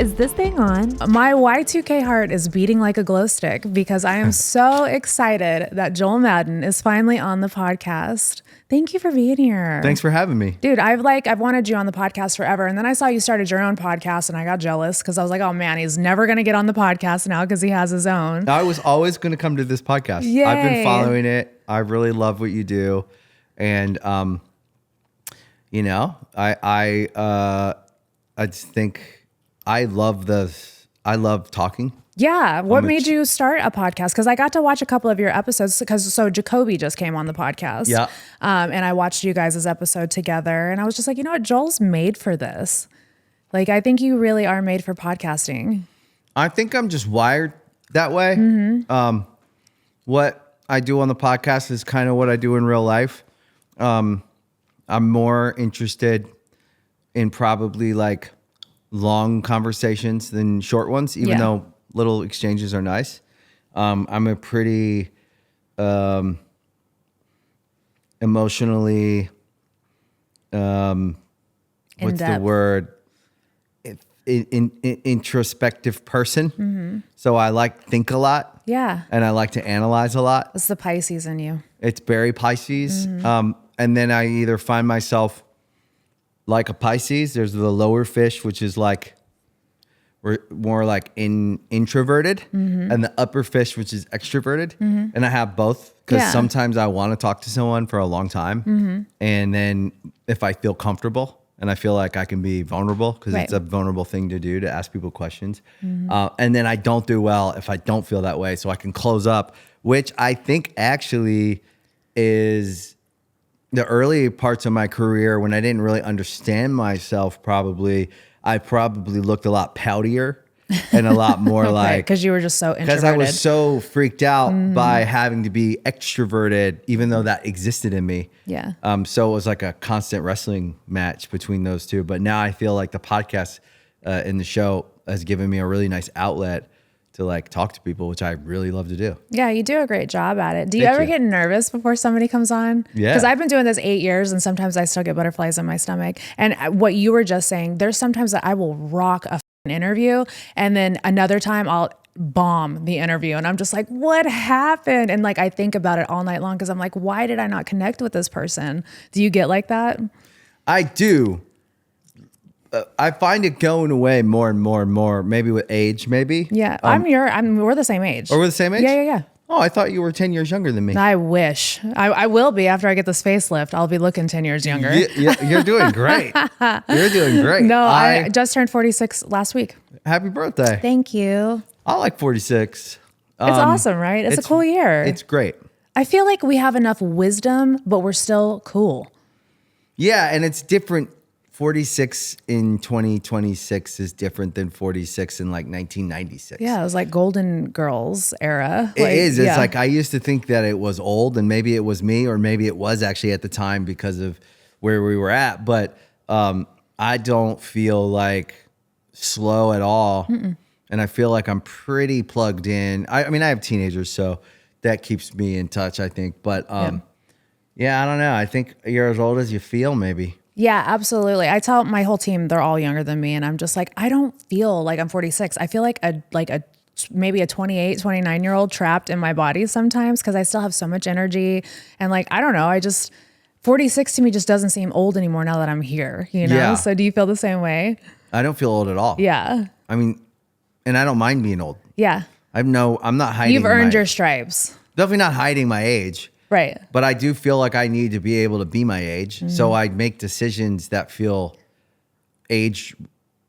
Is this thing on? My Y2K heart is beating like a glow stick because I am so excited that Joel Madden is finally on the podcast. Thank you for being here. Thanks for having me. Dude, I've wanted you on the podcast forever. And then I saw you started your own podcast and I got jealous because I was like, oh man, he's never going to get on the podcast now because he has his own. I was always going to come to this podcast. Yay. I've been following it. I really love what you do. And, you know, I just think I love talking. Yeah. What made you start a podcast? Because I got to watch a couple of your episodes so Jacoby just came on the podcast. Yeah. And I watched you guys' episode together and I was just like, you know what? Joel's made for this. Like, I think you really are made for podcasting. I think I'm just wired that way. Mm-hmm. What I do on the podcast is kind of what I do in real life. I'm more interested in probably like long conversations than short ones, even though little exchanges are nice. I'm a pretty emotionally, what's the word? Introspective person. Mm-hmm. So I think a lot. Yeah. And I like to analyze a lot. It's the Pisces in you. It's very Pisces. Mm-hmm. And then I either find myself like a Pisces. There's the lower fish, which is like we're more like introverted, and the upper fish, which is extroverted. And I have both because sometimes I want to talk to someone for a long time, and then if I feel comfortable and I feel like I can be vulnerable, because it's a vulnerable thing to do, to ask people questions, and then I don't do well if I don't feel that way, so I can close up, which I think actually is the early parts of my career when I didn't really understand myself. I probably looked a lot poutier and a lot more like, because you were just so introverted. Because I was so freaked out by having to be extroverted, even though that existed in me. Yeah. So it was like a constant wrestling match between those two. But now I feel like the podcast and the show has given me a really nice outlet to like talk to people, which I really love to do. Yeah, you do a great job at it. Do you ever get nervous before somebody comes on? Yeah. Because I've been doing this 8 years and sometimes I still get butterflies in my stomach. And what you were just saying, there's sometimes that I will rock a interview and then another time I'll bomb the interview and I'm just like, what happened? And like I think about it all night long because I'm like, why did I not connect with this person? Do you get like that? I do. I find it going away more and more and more, maybe with age, maybe. Yeah. We're the same age. Or we're the same age? Yeah. Oh, I thought you were 10 years younger than me. I wish. I will be after I get this facelift. I'll be looking 10 years younger. You're doing great. You're doing great. No, I just turned 46 last week. Happy birthday. Thank you. I like 46. It's awesome, right? It's a cool year. It's great. I feel like we have enough wisdom, but we're still cool. Yeah, and it's different. 46 in 2026 is different than 46 in like 1996. Yeah, it was like Golden Girls era. It is. It's like I used to think that it was old and maybe it was me or maybe it was actually at the time because of where we were at. But I don't feel like slow at all. And I feel like I'm pretty plugged in. I mean, I have teenagers, so that keeps me in touch, I think. But yeah, I don't know. I think you're as old as you feel, maybe. Yeah, absolutely. I tell my whole team they're all younger than me and I'm just like, I don't feel like I'm 46. I feel like maybe a 28, 29-year-old trapped in my body sometimes because I still have so much energy and like, I don't know, 46 to me just doesn't seem old anymore now that I'm here, you know? Yeah. So do you feel the same way? I don't feel old at all. Yeah. I mean, and I don't mind being old. Yeah. I'm not hiding. You've earned your stripes. Definitely not hiding my age. Right. But I do feel like I need to be able to be my age. So I make decisions that feel age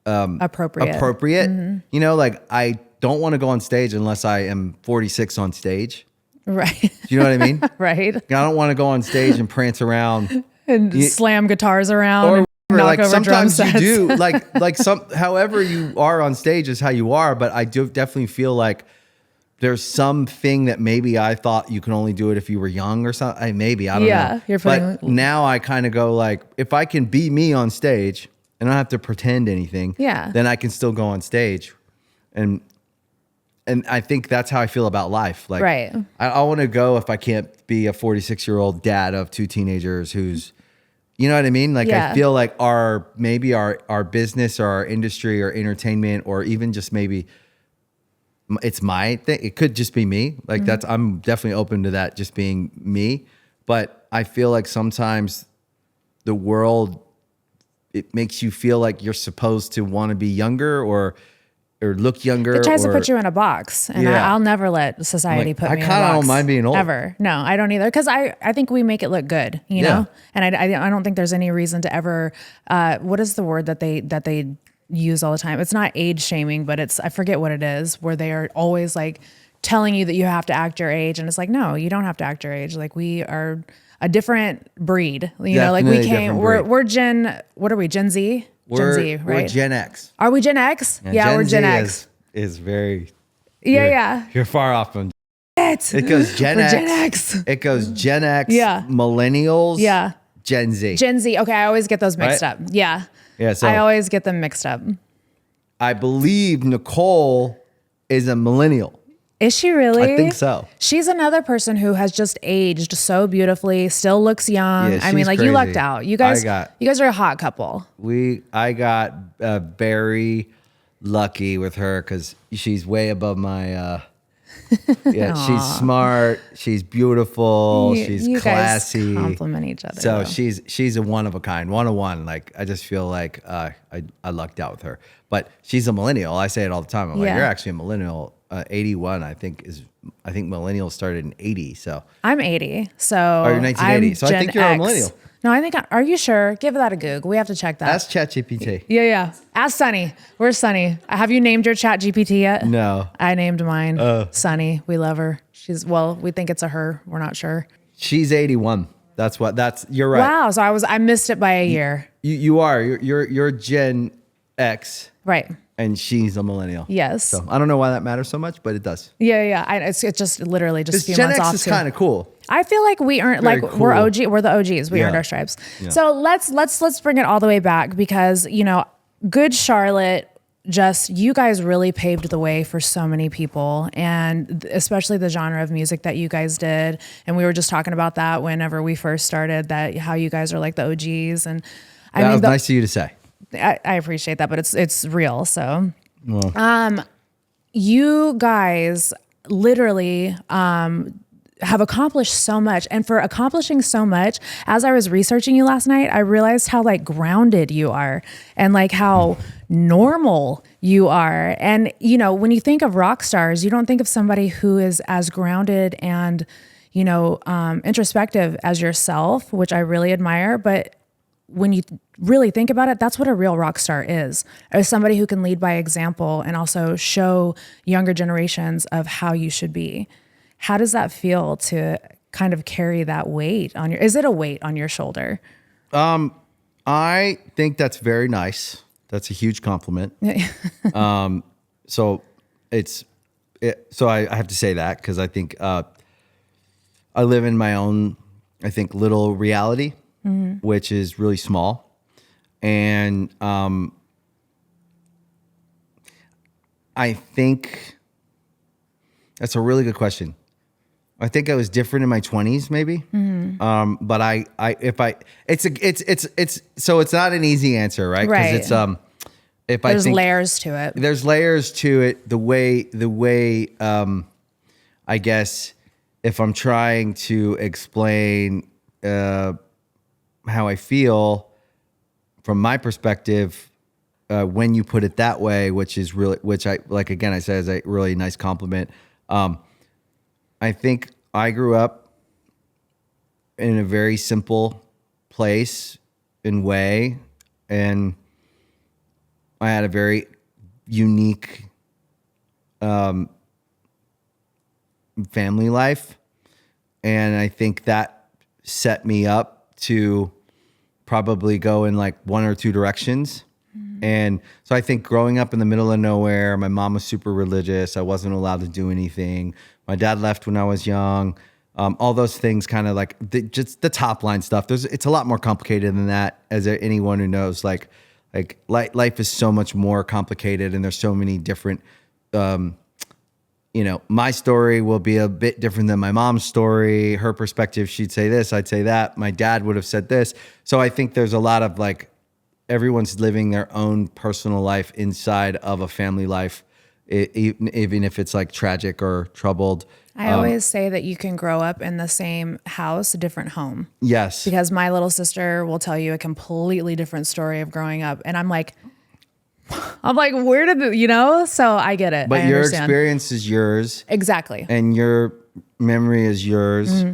appropriate. You know, like I don't want to go on stage unless I am 46 on stage. Right. Do you know what I mean? Right. I don't want to go on stage and prance around and slam guitars around. Or knock like over sometimes drum you sets. do like however you are on stage is how you are. But I do definitely feel like there's something that maybe I thought you can only do it if you were young or something. I don't know. You're but now I kind of go like, if I can be me on stage and I don't have to pretend anything, then I can still go on stage. And I think that's how I feel about life. Like, I want to go if I can't be a 46-year-old dad of two teenagers who's You know what I mean? Like Yeah. I feel like our business or our industry or entertainment or even just maybe it's my thing. It could just be me. Like I'm definitely open to that just being me. But I feel like sometimes the world, it makes you feel like you're supposed to want to be younger or look younger. It tries to put you in a box, and I'll never let society put me in a box. I kind of don't mind being old. Ever. No, I don't either. Because I think we make it look good, you know? And I don't think there's any reason to ever, what is the word that they use all the time? It's not age shaming, but I forget what it is, where they are always like telling you that you have to act your age. And it's like, no, you don't have to act your age. Like we are a different breed, you know, like we're Gen, what are we? Gen Z? Gen Z, right? We're Gen X. Are we Gen X? Yeah, we're Gen X. Is very. Yeah. You're far off from. It goes Gen X. Gen X. It goes Gen X. Yeah. Millennials. Yeah. Gen Z. Gen Z. Okay, I always get those mixed up. Yeah. Yeah. So I always get them mixed up. I believe Nicole is a millennial. Is she really? I think so. She's another person who has just aged so beautifully, still looks young. Yeah, I mean, like crazy. you lucked out. You guys are a hot couple. I got very lucky with her because she's way above my. She's smart. She's beautiful. She's classy. Guys compliment each other. So she's a one of a kind, 101. Like I just feel like I lucked out with her. But she's a millennial. I say it all the time. I'm like, you're actually a millennial. 81, I think millennials started in 80. So I'm 80. So you're 1980. So I think you're a millennial. No, I think. Are you sure? Give that a Google. We have to check that. Ask ChatGPT. Yeah. Ask Sunny. Where's Sunny? Have you named your ChatGPT yet? No. I named mine. Sunny. We love her. We think it's a her. We're not sure. She's 81. You're right. Wow. So I missed it by a year. You are. You're Gen X. Right. And she's a millennial. Yes. So I don't know why that matters so much, but it does. Yeah. It's just literally just a few Gen months X off. is kind of cool. I feel like we earned Cool. we're the OGs. We earned our stripes. Yeah. So let's bring it all the way back because, you know, Good Charlotte, just you guys really paved the way for so many people, and especially the genre of music that you guys did. And we were just talking about that whenever we first started, that how you guys are like the OGs. And That was nice of you to say. I appreciate that, but it's real. So, you guys literally have accomplished so much, and for accomplishing so much, as I was researching you last night, I realized how like grounded you are, and like how normal you are. And you know, when you think of rock stars, you don't think of somebody who is as grounded and introspective as yourself, which I really admire. But when you really think about it, that's what a real rock star is somebody who can lead by example and also show younger generations of how you should be. How does that feel to kind of carry that weight is it a weight on your shoulder? I think that's very nice. That's a huge compliment. So I have to say that because I think I live in my own, I think, little reality, which is really small. And I think that's a really good question. I think I was different in my 20s, maybe. But so it's not an easy answer, right? Right. Because There's layers to it. There's layers to it. The way, I guess, if I'm trying to explain how I feel from my perspective, when you put it that way, which I like, again, I said is a really nice compliment. I think I grew up in a very simple place and way, and I had a very unique family life, and I think that set me up to probably go in like one or two directions. And so I think growing up in the middle of nowhere, my mom was super religious. I wasn't allowed to do anything. My dad left when I was young. All those things kind of like just the top line stuff. It's a lot more complicated than that, as anyone who knows. Like life is so much more complicated, and there's so many different, my story will be a bit different than my mom's story. Her perspective, she'd say this, I'd say that. My dad would have said this. So I think there's a lot of like, everyone's living their own personal life inside of a family life, even if it's like tragic or troubled. I always say that you can grow up in the same house, a different home. Yes. Because my little sister will tell you a completely different story of growing up. And I'm like, where did so I get it. But I your understand. experience is yours. Exactly. And your memory is yours.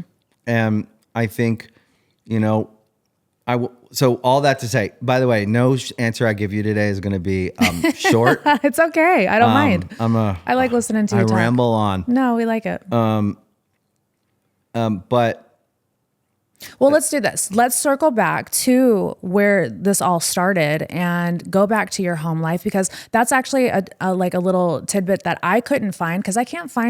And I think, so all that to say, by the way, no answer I give you today is going to be short. It's okay. I don't mind. I like listening to you talk. I ramble on. No, we like it. But well, let's do this. Let's circle back to where this all started and go back to your home life, because that's actually a little tidbit that I couldn't find, because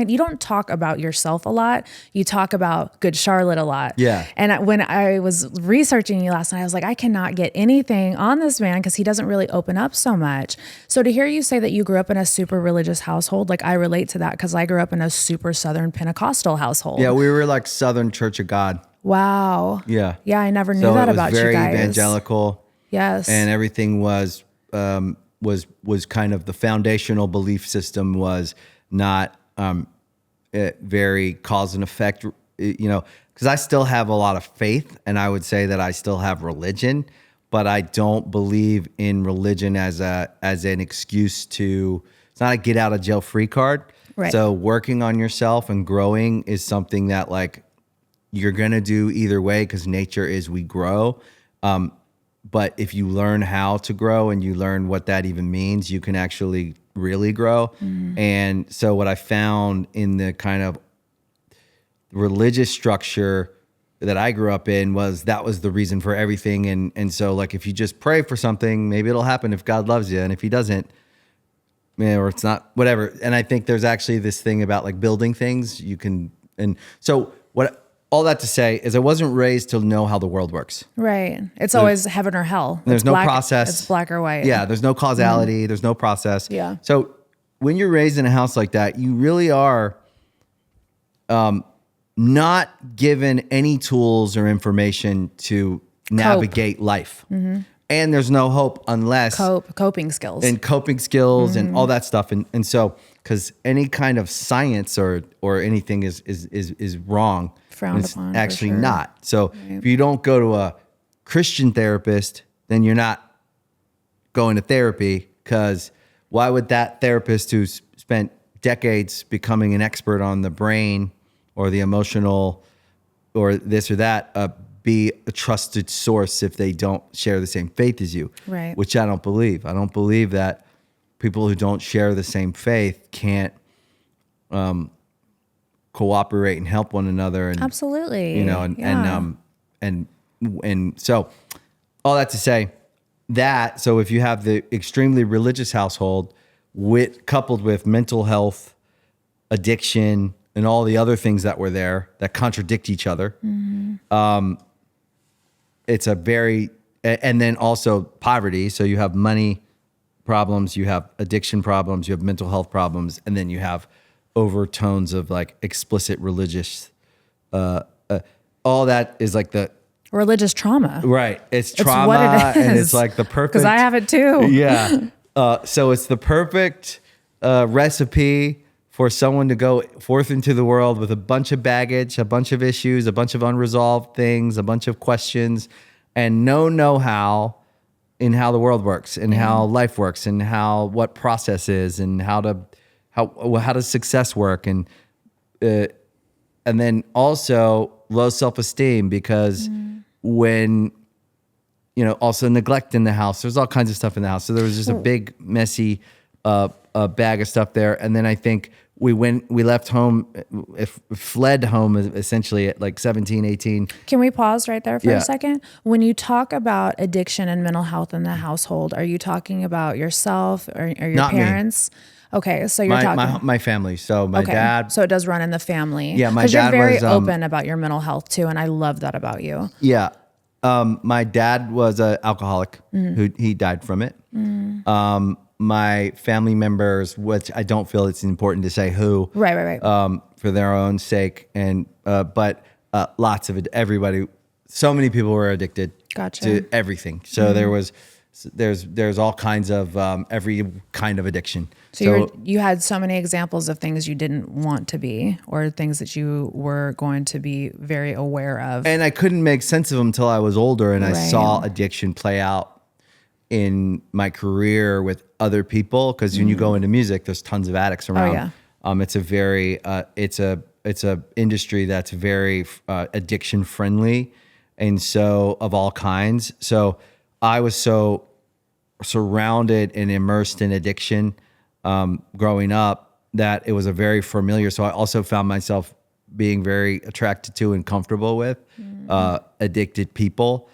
you don't talk about yourself a lot. You talk about Good Charlotte a lot. Yeah. And when I was researching you last night, I was like, I cannot get anything on this man because he doesn't really open up so much. So to hear you say that you grew up in a super religious household, like I relate to that because I grew up in a super Southern Pentecostal household. Yeah, we were like Southern Church of God. Wow. Yeah. Yeah, I never knew that about you guys. Very evangelical. Yes. And everything was kind of the foundational belief system was not very cause and effect, because I still have a lot of faith, and I would say that I still have religion, but I don't believe in religion as an excuse to, it's not a get out of jail free card. Right. So working on yourself and growing is something that like you're going to do either way, because nature is we grow. But if you learn how to grow and you learn what that even means, you can actually really grow. And so what I found in the kind of religious structure that I grew up in was that was the reason for everything. And so like, if you just pray for something, maybe it'll happen if God loves you. And if he doesn't, or it's not, whatever. And I think there's actually this thing about like building things and so all that to say is I wasn't raised to know how the world works. Right. It's always heaven or hell. There's no process. It's black or white. Yeah. There's no causality. There's no process. Yeah. So when you're raised in a house like that, you really are not given any tools or information to navigate life. And there's no hope unless coping skills and all that stuff. And so, because any kind of science or anything is wrong. Frowned it's upon, actually for sure. not. So if you don't go to a Christian therapist, then you're not going to therapy, because why would that therapist who spent decades becoming an expert on the brain or the emotional or this or that be a trusted source if they don't share the same faith as you? Right. Which I don't believe. I don't believe that people who don't share the same faith can't cooperate and help one another. And absolutely. And so all that to say that, so if you have the extremely religious household coupled with mental health, addiction, and all the other things that were there that contradict each other, it's a very, and then also poverty. So you have money problems, you have addiction problems, you have mental health problems, and then you have overtones of like explicit religious, all that is like the religious trauma. Right. It's trauma, what it is. and it's like the perfect, because I have it too. Yeah. So it's the perfect recipe for someone to go forth into the world with a bunch of baggage, a bunch of issues, a bunch of unresolved things, a bunch of questions, and no know-how in how the world works and how life works and what process is and how does success work, and then also low self-esteem, because when also neglect in the house, there's all kinds of stuff in the house. So there was just a big messy bag of stuff there. And then I think we left home, fled home essentially at like 17, 18. Can we pause right there for a second? When you talk about addiction and mental health in the household, are you talking about yourself or your Not parents? Me. Okay, so you're talking my family. So my dad. So it does run in the family. Yeah, my dad you're very was open about your mental health too, and I love that about you. Yeah, my dad was an alcoholic. He died from it. my family members, which I don't feel it's important to say who, Right. for their own sake, and but lots of it. Everybody, so many people were addicted Gotcha. to everything. So there's all kinds of every kind of addiction. So you had so many examples of things you didn't want to be, or things that you were going to be very aware of. And I couldn't make sense of them until I was older, and I Right. saw addiction play out in my career with other people. Because when you go into music, there's tons of addicts around. yeah. It's a very it's a industry that's very addiction friendly, and so of all kinds. So I was so surrounded and immersed in addiction growing up that it was a very familiar. So I also found myself being very attracted to and comfortable with addicted people.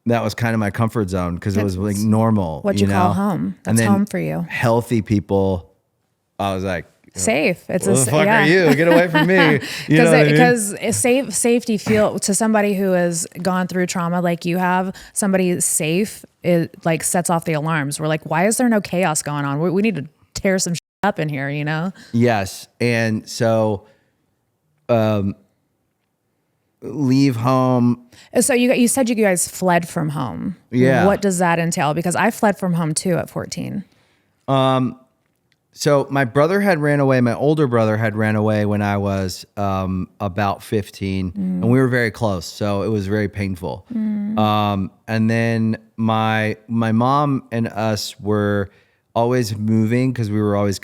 That was kind of my comfort zone because it was like normal. What you call home. That's home for you. Healthy people, I was like, safe. It's "Who the fuck are you? Get away from me." You know what I mean? Because safety feel to somebody who has gone through trauma like you have, somebody safe, it like sets off the alarms. We're like, why is there no chaos going on? We need to tear some shit up in here, you know? Yes. And so leave home. So you said you guys fled from home. Yeah. What does that entail? Because I fled from home too at 14. So my brother had ran away. My older brother had ran away when I was about 15, and we were very close. So it was very painful. And then my mom and us were always moving because we were always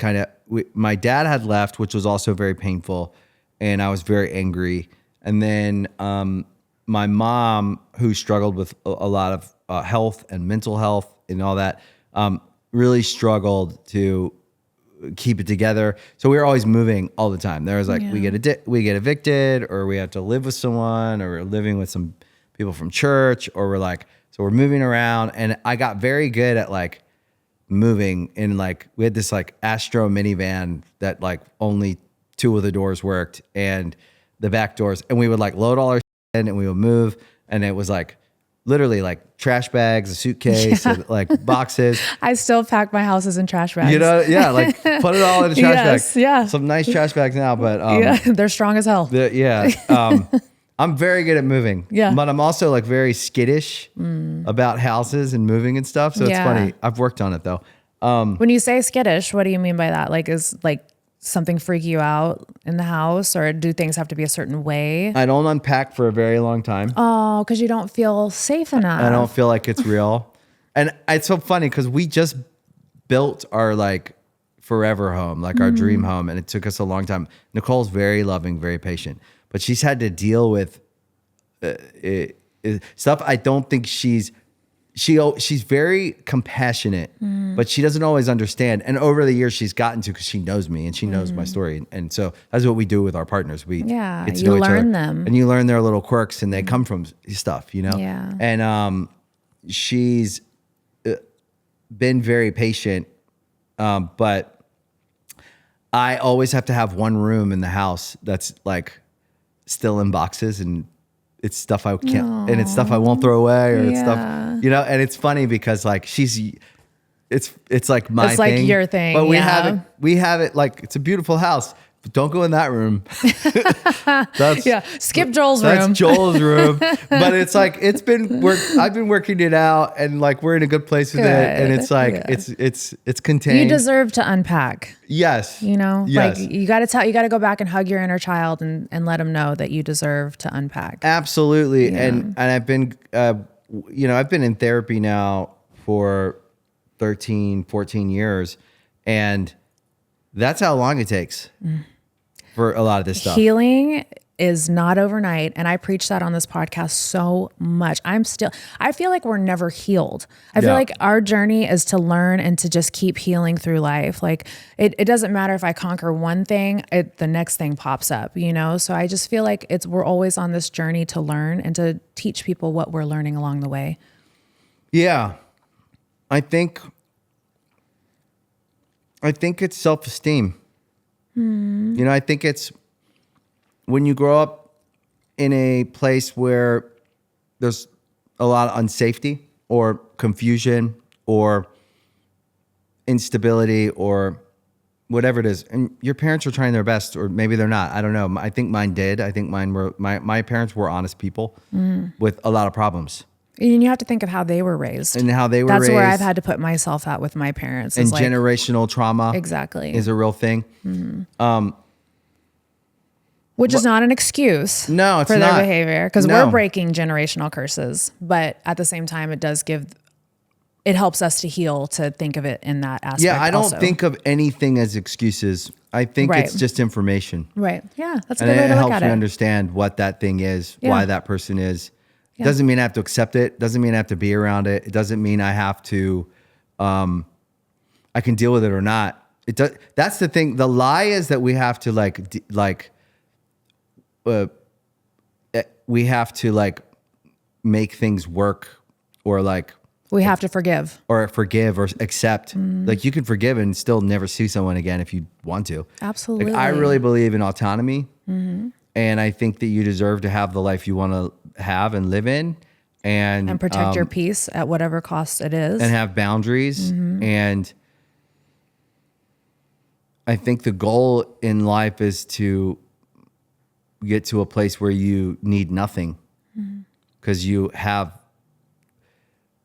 my dad had left, which was also very painful, and I was very angry. And then my mom, who struggled with a lot of health and mental health and all that, really struggled to keep it together. So we were always moving all the time. There was like, we get evicted, or we have to live with someone, or we're living with some people from church, or so we're moving around. And I got very good at like moving in, like, we had this like Astro minivan that like only 2 of the doors worked and the back doors. And we would like load all our shit in and we would move. And it was like literally like trash bags, a suitcase, and like boxes. I still pack my houses in trash bags. You know, yeah, like put it all in a trash bag. Yeah. Some nice trash bags now, but they're strong as hell. I'm very good at moving. Yeah. But I'm also like very skittish about houses and moving and stuff. So it's funny. I've worked on it though. When you say skittish, what do you mean by that? Like, is like something freak you out in the house, or do things have to be a certain way? I don't unpack for a very long time. Oh, because you don't feel safe enough. I don't feel like it's real. And it's so funny because we just built our like forever home, like our dream home. And it took us a long time. Nicole's very loving, very patient, but she's had to deal with stuff. I don't think she's very compassionate, but she doesn't always understand. And over the years, she's gotten to, because she knows me and she knows my story. And so that's what we do with our partners. We get to know each other, them, and you learn their little quirks, and they come from stuff, you know? Yeah. And she's been very patient, but I always have to have one room in the house that's like still in boxes, and it's stuff I can't, and it's stuff I won't throw away, or it's stuff, you know. And it's funny because like it's like my thing. It's like your thing, but we have it like, it's a beautiful house, but don't go in that room. Skip Joel's room. That's Joel's room. But it's like, I've been working it out, and like we're in a good place with it, and it's like it's contained. You deserve to unpack. Yes. You know, yes. like you got to go back and hug your inner child and let them know that you deserve to unpack. Absolutely. Yeah. And I've been, I've been in therapy now for 13, 14 years, and that's how long it takes for a lot of this stuff. Healing is not overnight. And I preach that on this podcast so much. I feel like we're never healed. I feel like our journey is to learn and to just keep healing through life. Like it doesn't matter if I conquer one thing, the next thing pops up, you know? So I just feel like we're always on this journey to learn and to teach people what we're learning along the way. Yeah. I think it's self-esteem. You know, I think it's when you grow up in a place where there's a lot of unsafety, or confusion or instability or whatever it is. And your parents are trying their best, or maybe they're not. I don't know. I think mine did. I think mine were, my parents were honest people with a lot of problems. And you have to think of how they were raised. And how they were raised. That's where I've had to put myself at with my parents. And generational trauma exactly is a real thing. Which is not an excuse for their behavior, because we're breaking generational curses. But at the same time, it helps us to heal, to think of it in that aspect. Yeah, I don't think of anything as excuses. I think it's just information. Right. Yeah, that's a good way to look at it. It helps me understand what that thing is, why that person is. It doesn't mean I have to accept it. Doesn't mean I have to be around it. It doesn't mean I have to, I can deal with it or not. It does. That's the thing. The lie is that we have to we have to make things work, or we have to forgive or accept. Like, you can forgive and still never see someone again if you want to. Absolutely. I really believe in autonomy. And I think that you deserve to have the life you want to have and live in, and protect your peace at whatever cost it is, and have boundaries. And I think the goal in life is to get to a place where you need nothing, because you have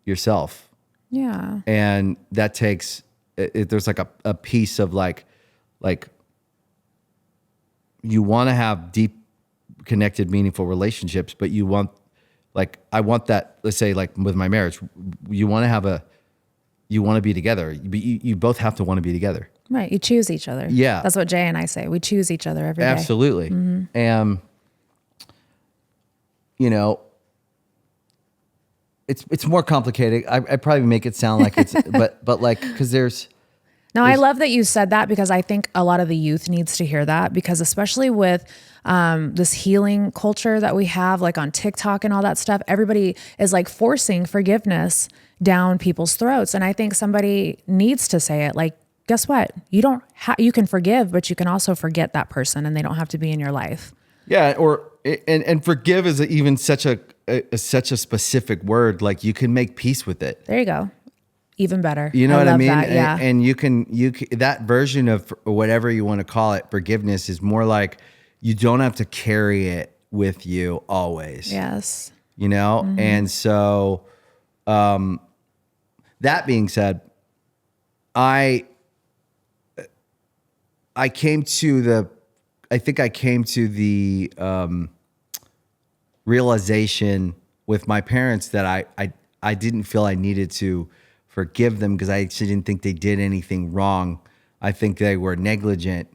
yourself. Yeah. And that takes, there's a piece of you want to have deep, connected, meaningful relationships, but you want, I want that, let's say with my marriage, you want to be together. You both have to want to be together. Right. You choose each other. Yeah. That's what Jay and I say. We choose each other every day. Absolutely. And, it's more complicated. I probably make it sound like it's, but because there's. No, I love that you said that, because I think a lot of the youth needs to hear that, because especially with this healing culture that we have, on TikTok and all that stuff, everybody is forcing forgiveness down people's throats. And I think somebody needs to say it. Guess what? You can forgive, but you can also forget that person, and they don't have to be in your life. Yeah. And forgive is even such a specific word. You can make peace with it. There you go. Even better. You know what I mean? That, yeah. And you can that version of whatever you want to call it, forgiveness, is more you don't have to carry it with you always. Yes. And so, that being said, I came to the realization with my parents that I didn't feel I needed to forgive them, because I actually didn't think they did anything wrong. I think they were negligent,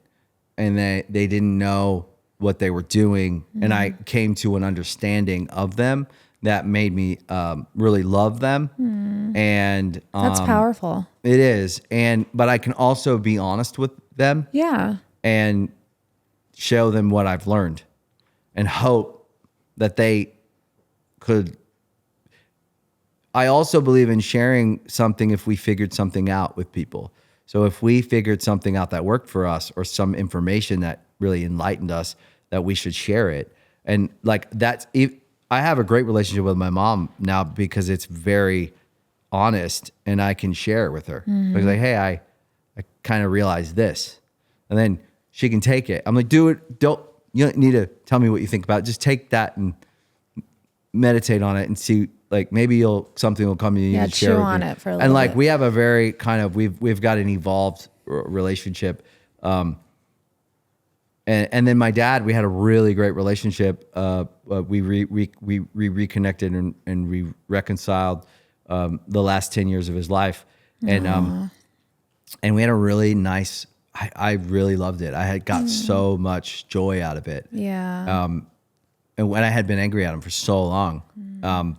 and they didn't know what they were doing. And I came to an understanding of them that made me really love them. And that's powerful. It is. But I can also be honest with them. Yeah. And show them what I've learned, and hope that they could. I also believe in sharing something if we figured something out with people. So if we figured something out that worked for us, or some information that really enlightened us, that we should share it. And I have a great relationship with my mom now, because it's very honest, and I can share it with her. Because hey, I kind of realized this, and then she can take it. I'm you don't need to tell me what you think about it. Just take that and meditate on it, and see, maybe something will come to you. And share chew with on me. it for a little bit. We have a very we've got an evolved relationship. And then my dad, we had a really great relationship. We reconnected and we reconciled the last 10 years of his life. And we had a really nice, I really loved it. I had got so much joy out of it. Yeah. And when I had been angry at him for so long,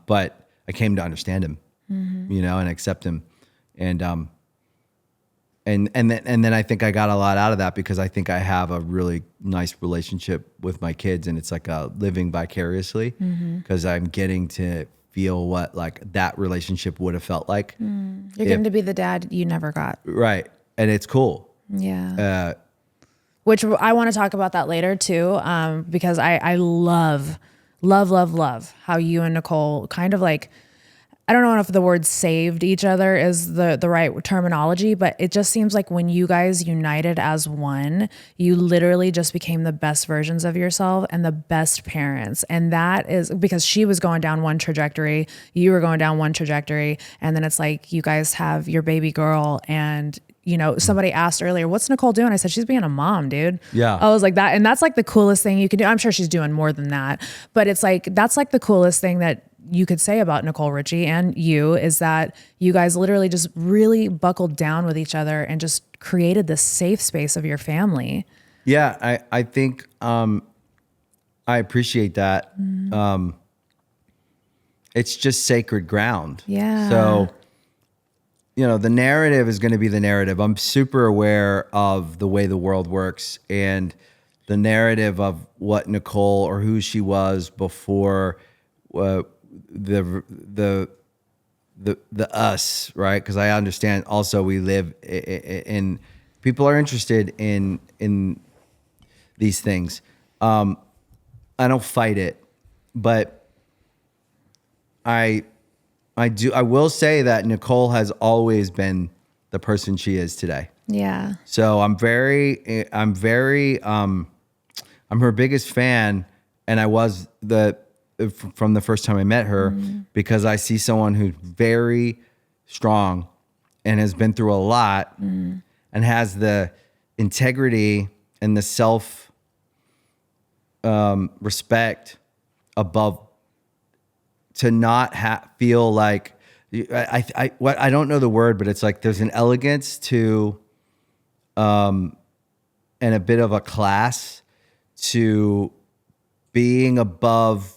but I came to understand him, and accept him. And then I think I got a lot out of that, because I think I have a really nice relationship with my kids, and it's living vicariously, because I'm getting to feel what that relationship would have felt like. You're getting to be the dad you never got. Right. And it's cool. Yeah. Which I want to talk about that later too, because I love how you and Nicole kind of I don't know if the word saved each other is the right terminology, but it just seems like when you guys united as one, you literally just became the best versions of yourself and the best parents. And that is because she was going down one trajectory, you were going down one trajectory, and then it's like you guys have your baby girl. And you know, somebody asked earlier, what's Nicole doing? I said, she's being a mom, dude. Yeah. I was like that. And that's like the coolest thing you can do. I'm sure she's doing more than that, but it's like, that's like the coolest thing that you could say about Nicole Richie and you is that you guys literally just really buckled down with each other and just created this safe space of your family. Yeah. I think, I appreciate that. It's just sacred ground. Yeah. So, you know, the narrative is going to be the narrative. I'm super aware of the way the world works and the narrative of what Nicole or who she was before the us, right? Because I understand also we live in people are interested in these things. I don't fight it, but I will say that Nicole has always been the person she is today. Yeah. So I'm her biggest fan, and I was from the first time I met her because I see someone who's very strong and has been through a lot and has the integrity and the self respect above to not feel like I don't know the word, but it's like there's an elegance to and a bit of a class to being above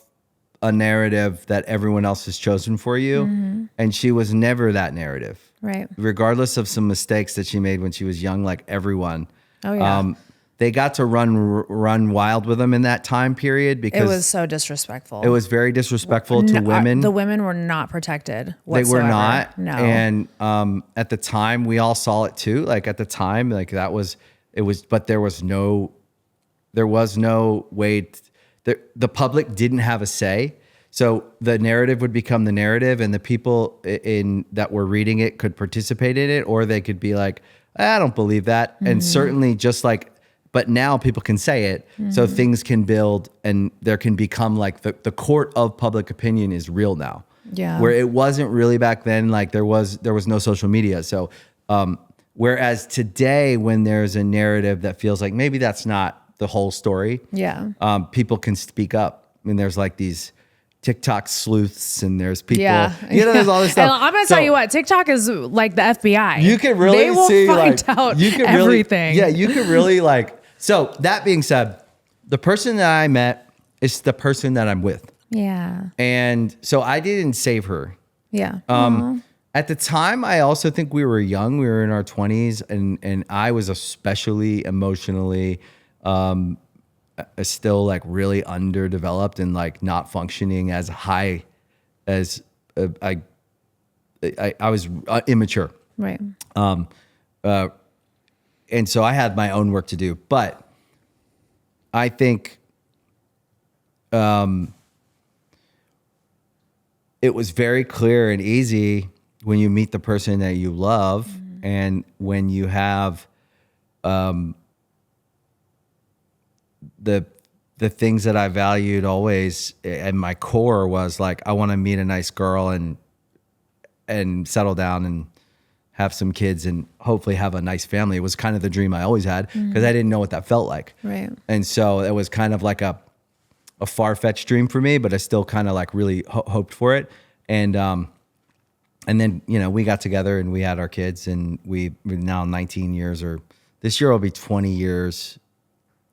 a narrative that everyone else has chosen for you. And she was never that narrative. Right. Regardless of some mistakes that she made when she was young, like everyone. Oh yeah. They got to run wild with them in that time period because it was so disrespectful. it was very disrespectful to women. The women were not protected whatsoever. They were not. No. And at the time, we all saw it too. Like at the time, like it was, but there was no way. The public didn't have a say. So the narrative would become the narrative, and the people that were reading it could participate in it, or they could be like, I don't believe that. And certainly just like, but now people can say it. So things can build and there can become like the court of public opinion is real now. Yeah. Where it wasn't really back then, like there was no social media. So whereas today when there's a narrative that feels like maybe that's not the whole story. Yeah. People can speak up. I mean, there's like these TikTok sleuths and there's people, there's all this stuff. And I'm going to tell you what, TikTok is like the FBI. You can really they will see find like, out you can everything. Really, you can really like, so that being said, the person that I met is the person that I'm with. Yeah. And so I didn't save her. Yeah. At the time, I also think we were young. We were in our 20s and I was especially emotionally, still like really underdeveloped and like not functioning as high as I was immature. Right. And so I had my own work to do, but I think it was very clear and easy when you meet the person that you love and when you have the things that I valued always and my core was like, I want to meet a nice girl and settle down and have some kids and hopefully have a nice family. It was kind of the dream I always had because I didn't know what that felt like. Right. And so it was kind of like a far-fetched dream for me, but I still kind of like really hoped for it. And then, we got together and we had our kids and we're now 19 years or this year will be 20 years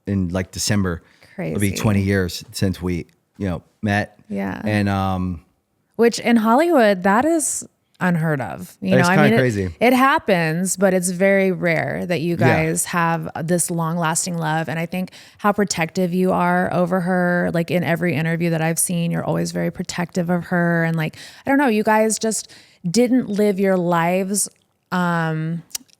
in like December. Crazy. It'll be 20 years since we, met. Yeah. And, which in Hollywood, that is unheard of. It's kind of crazy. It happens, but it's very rare that you guys have this long lasting love. And I think how protective you are over her, like in every interview that I've seen, you're always very protective of her. And like, I don't know, you guys just didn't live your lives,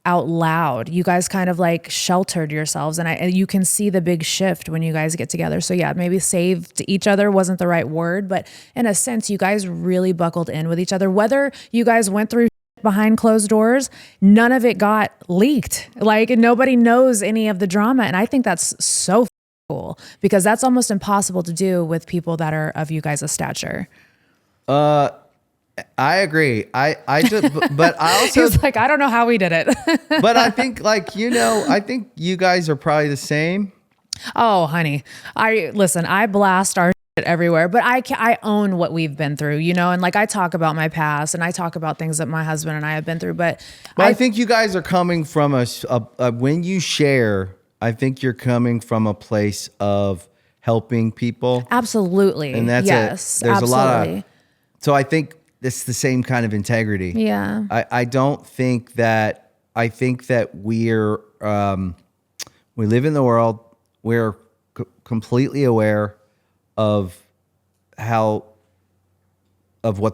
out loud. You guys kind of like sheltered yourselves, and you can see the big shift when you guys get together. So yeah, maybe saved each other wasn't the right word, but in a sense, you guys really buckled in with each other. Whether you guys went through behind closed doors, none of it got leaked. Like nobody knows any of the drama, and I think that's so cool because that's almost impossible to do with people that are of you guys' stature. I agree. I just, but I also, He's like, I don't know how we did it. but I think like, I think you guys are probably the same. Oh, honey, I blast our shit everywhere, but I own what we've been through, and like I talk about my past and I talk about things that my husband and I have been through, but I think you guys are coming from when you share, I think you're coming from a place of helping people. Absolutely. And that's yes, there's absolutely. a lot of, so I think it's the same kind of integrity. Yeah. I don't think that, I think that we live in the world. We're completely aware of what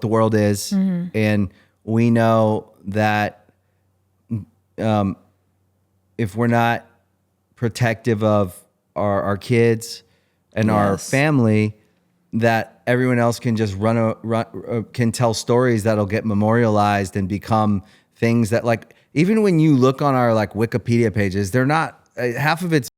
the world is. Mm-hmm. And we know that if we're not protective of our kids and our family, that everyone else can just can tell stories that'll get memorialized and become things that, like, even when you look on our like Wikipedia pages, they're not half of it's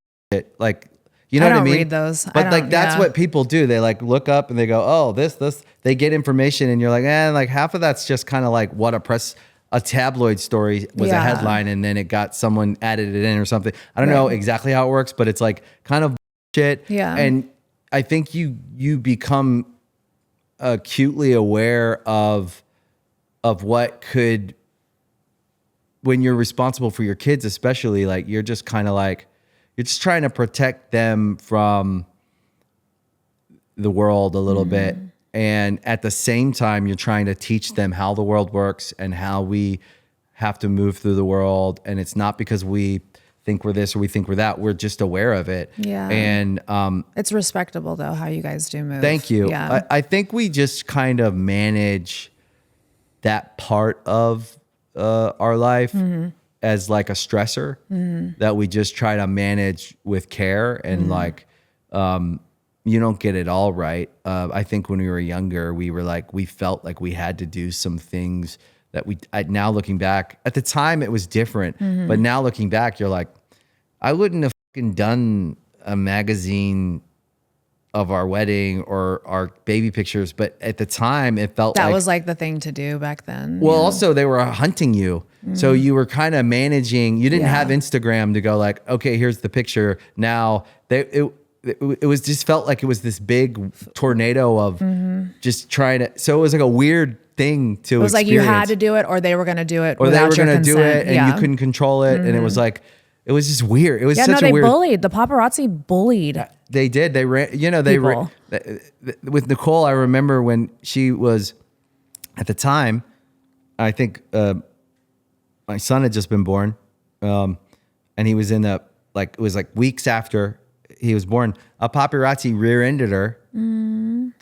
like, you know what I mean? I don't read those. But like that's what people do. They like look up and they go, oh, this. They get information and you're like, like half of that's just kind of like what a tabloid story was a headline and then it got someone added it in or something. I don't know exactly how it works, but it's like kind of shit. Yeah. And I think you become acutely aware of what could, when you're responsible for your kids, especially, like you're just kind of like, you're just trying to protect them from the world a little bit. And at the same time, you're trying to teach them how the world works and how we have to move through the world. And it's not because we think we're this or we think we're that. We're just aware of it. Yeah. And it's respectable though how you guys do move. Thank you. Yeah. I think we just kind of manage that part of our life as like a stressor that we just try to manage with care and like you don't get it all right. I think when we were younger, we felt like we had to do some things that now looking back, at the time it was different, but now looking back, you're like, I wouldn't have fucking done a magazine of our wedding or our baby pictures, but at the time it felt that was like the thing to do back then. Well, also they were hunting you. So you were kind of managing, you didn't have Instagram to go like, okay, here's the picture. Now it was just felt like it was this big tornado of just trying to, so it was like a weird thing to experience. It was like you had to do it or they were going to do it or without they were going to do it and you couldn't control it. And it was like, it was just weird. It was such a weird. They bullied. The paparazzi bullied. They did. They ran, with Nicole, I remember when she was, at the time, I think my son had just been born. And he was in it was like weeks after he was born. A paparazzi rear-ended her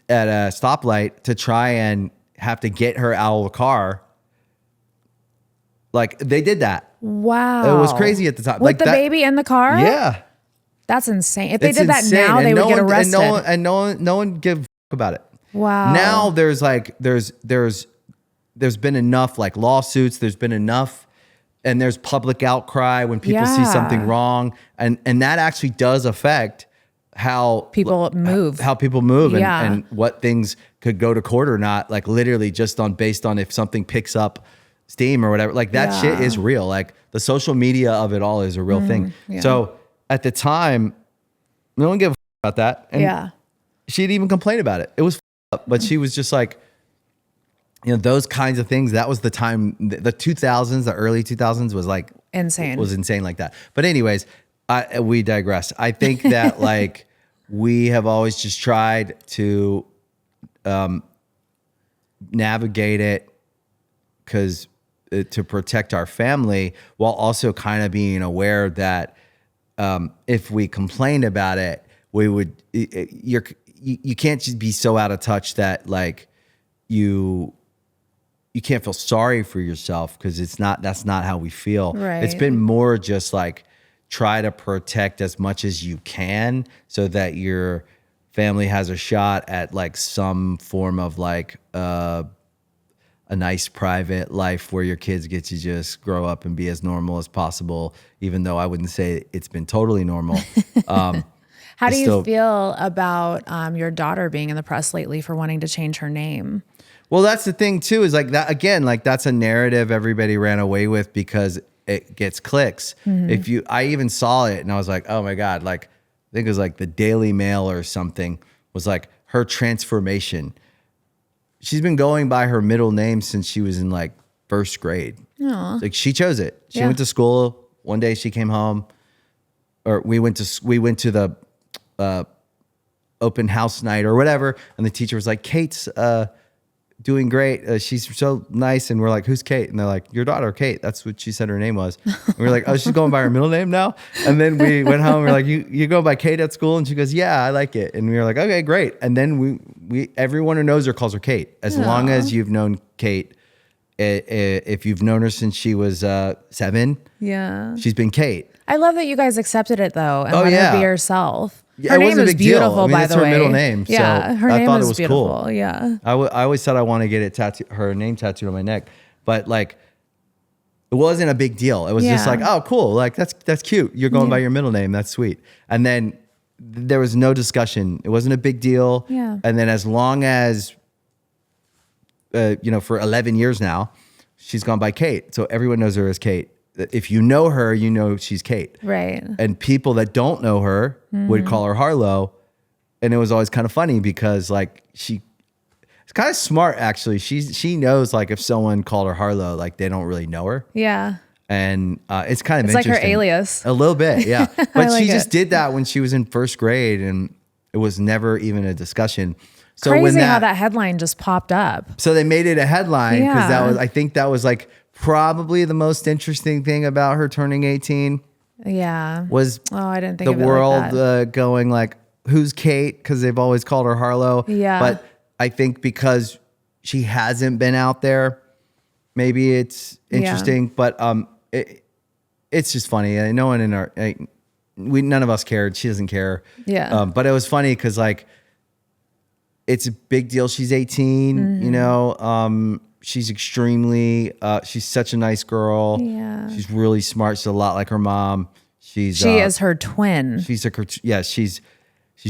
at a stoplight to try and have to get her out of the car. Like they did that. Wow. It was crazy at the time. With like the baby in the car? Yeah. That's insane. If they did that now, they would get arrested. And no one give a fuck about it. Wow. Now there's been enough like lawsuits. There's been enough, and there's public outcry when people see something wrong, and that actually does affect how people move, and what things could go to court or not. Like literally just based on if something picks up steam or whatever. Like that shit is real. Like the social media of it all is a real thing. Yeah. So at the time, no one gave a about that. And she'd even complain about it. It was up, but she was just like, those kinds of things. That was the time, the 2000s, the early 2000s was like insane. Was insane like that. But anyways, we digress. I think that like we have always just tried to navigate it to protect our family while also kind of being aware that if we complained about it, we would, you can't just be so out of touch that like you you can't feel sorry for yourself because that's not how we feel. Right. It's been more just like try to protect as much as you can so that your family has a shot at like some form of like a nice private life where your kids get to just grow up and be as normal as possible, even though I wouldn't say it's been totally normal. How do you feel about your daughter being in the press lately for wanting to change her name? Well, that's the thing too, is like that again, like that's a narrative everybody ran away with because it gets clicks. I even saw it and I was like, oh my God, like I think it was like the Daily Mail or something was like her transformation. She's been going by her middle name since she was in like first grade. Aww. Like she chose it. She went to school. One day she came home, or we went to the open house night or whatever, and the teacher was like, Kate's doing great. She's so nice. And we're like, who's Kate? And they're like, your daughter, Kate. That's what she said her name was. And we're like, oh, she's going by her middle name now? And then we went home. We're like, you go by Kate at school? And she goes, yeah, I like it. And we were like, okay, great. And then we everyone who knows her calls her Kate. As long as you've known Kate, if you've known her since she was 7, she's been Kate. I love that you guys accepted it though and let her be herself. Yeah, her name is beautiful, by the way. Her middle name. Yeah, so her I name thought is it was beautiful. cool. Yeah. I always said I want to get her name tattooed on my neck, but like it wasn't a big deal. It was just like, oh, cool. Like that's cute. You're going by your middle name. That's sweet. And then there was no discussion. It wasn't a big deal. Yeah. And then as long as for 11 years now, she's gone by Kate. So everyone knows her as Kate. If you know her, you know she's Kate. Right. And people that don't know her would call her Harlow. And it was always kind of funny because like it's kind of smart actually. She knows like if someone called her Harlow, like they don't really know her. Yeah. And it's kind of it's interesting. Like her alias. A little bit, yeah. But like she just did that when she was in first grade and it was never even a discussion. So Crazy how that headline just popped up. So they made it a headline because I think that was like probably the most interesting thing about her turning 18. Yeah. Was I didn't think the of it world like going like, who's Kate? Because they've always called her Harlow. Yeah. But I think because she hasn't been out there, maybe it's interesting. But it's just funny. No one in our none of us cared. She doesn't care. Yeah. But it was funny because like it's a big deal. She's 18. You know. She's extremely, she's such a nice girl. Yeah. She's really smart. She's a lot like her mom. She is her twin. She's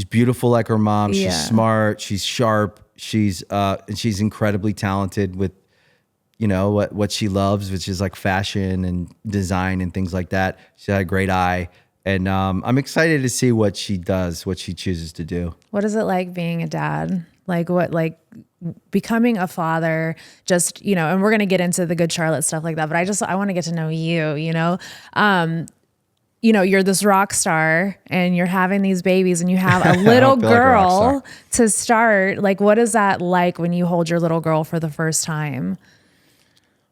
beautiful like her mom. She's smart. She's sharp. And she's incredibly talented with, what she loves, which is like fashion and design and things like that. She's got a great eye. And I'm excited to see what she does, what she chooses to do. What is it like being a dad? Like becoming a father, just, and we're going to get into the Good Charlotte stuff like that, but I want to get to know you, you're this rock star and you're having these babies and you have a little girl to start. Like, what is that like when you hold your little girl for the first time?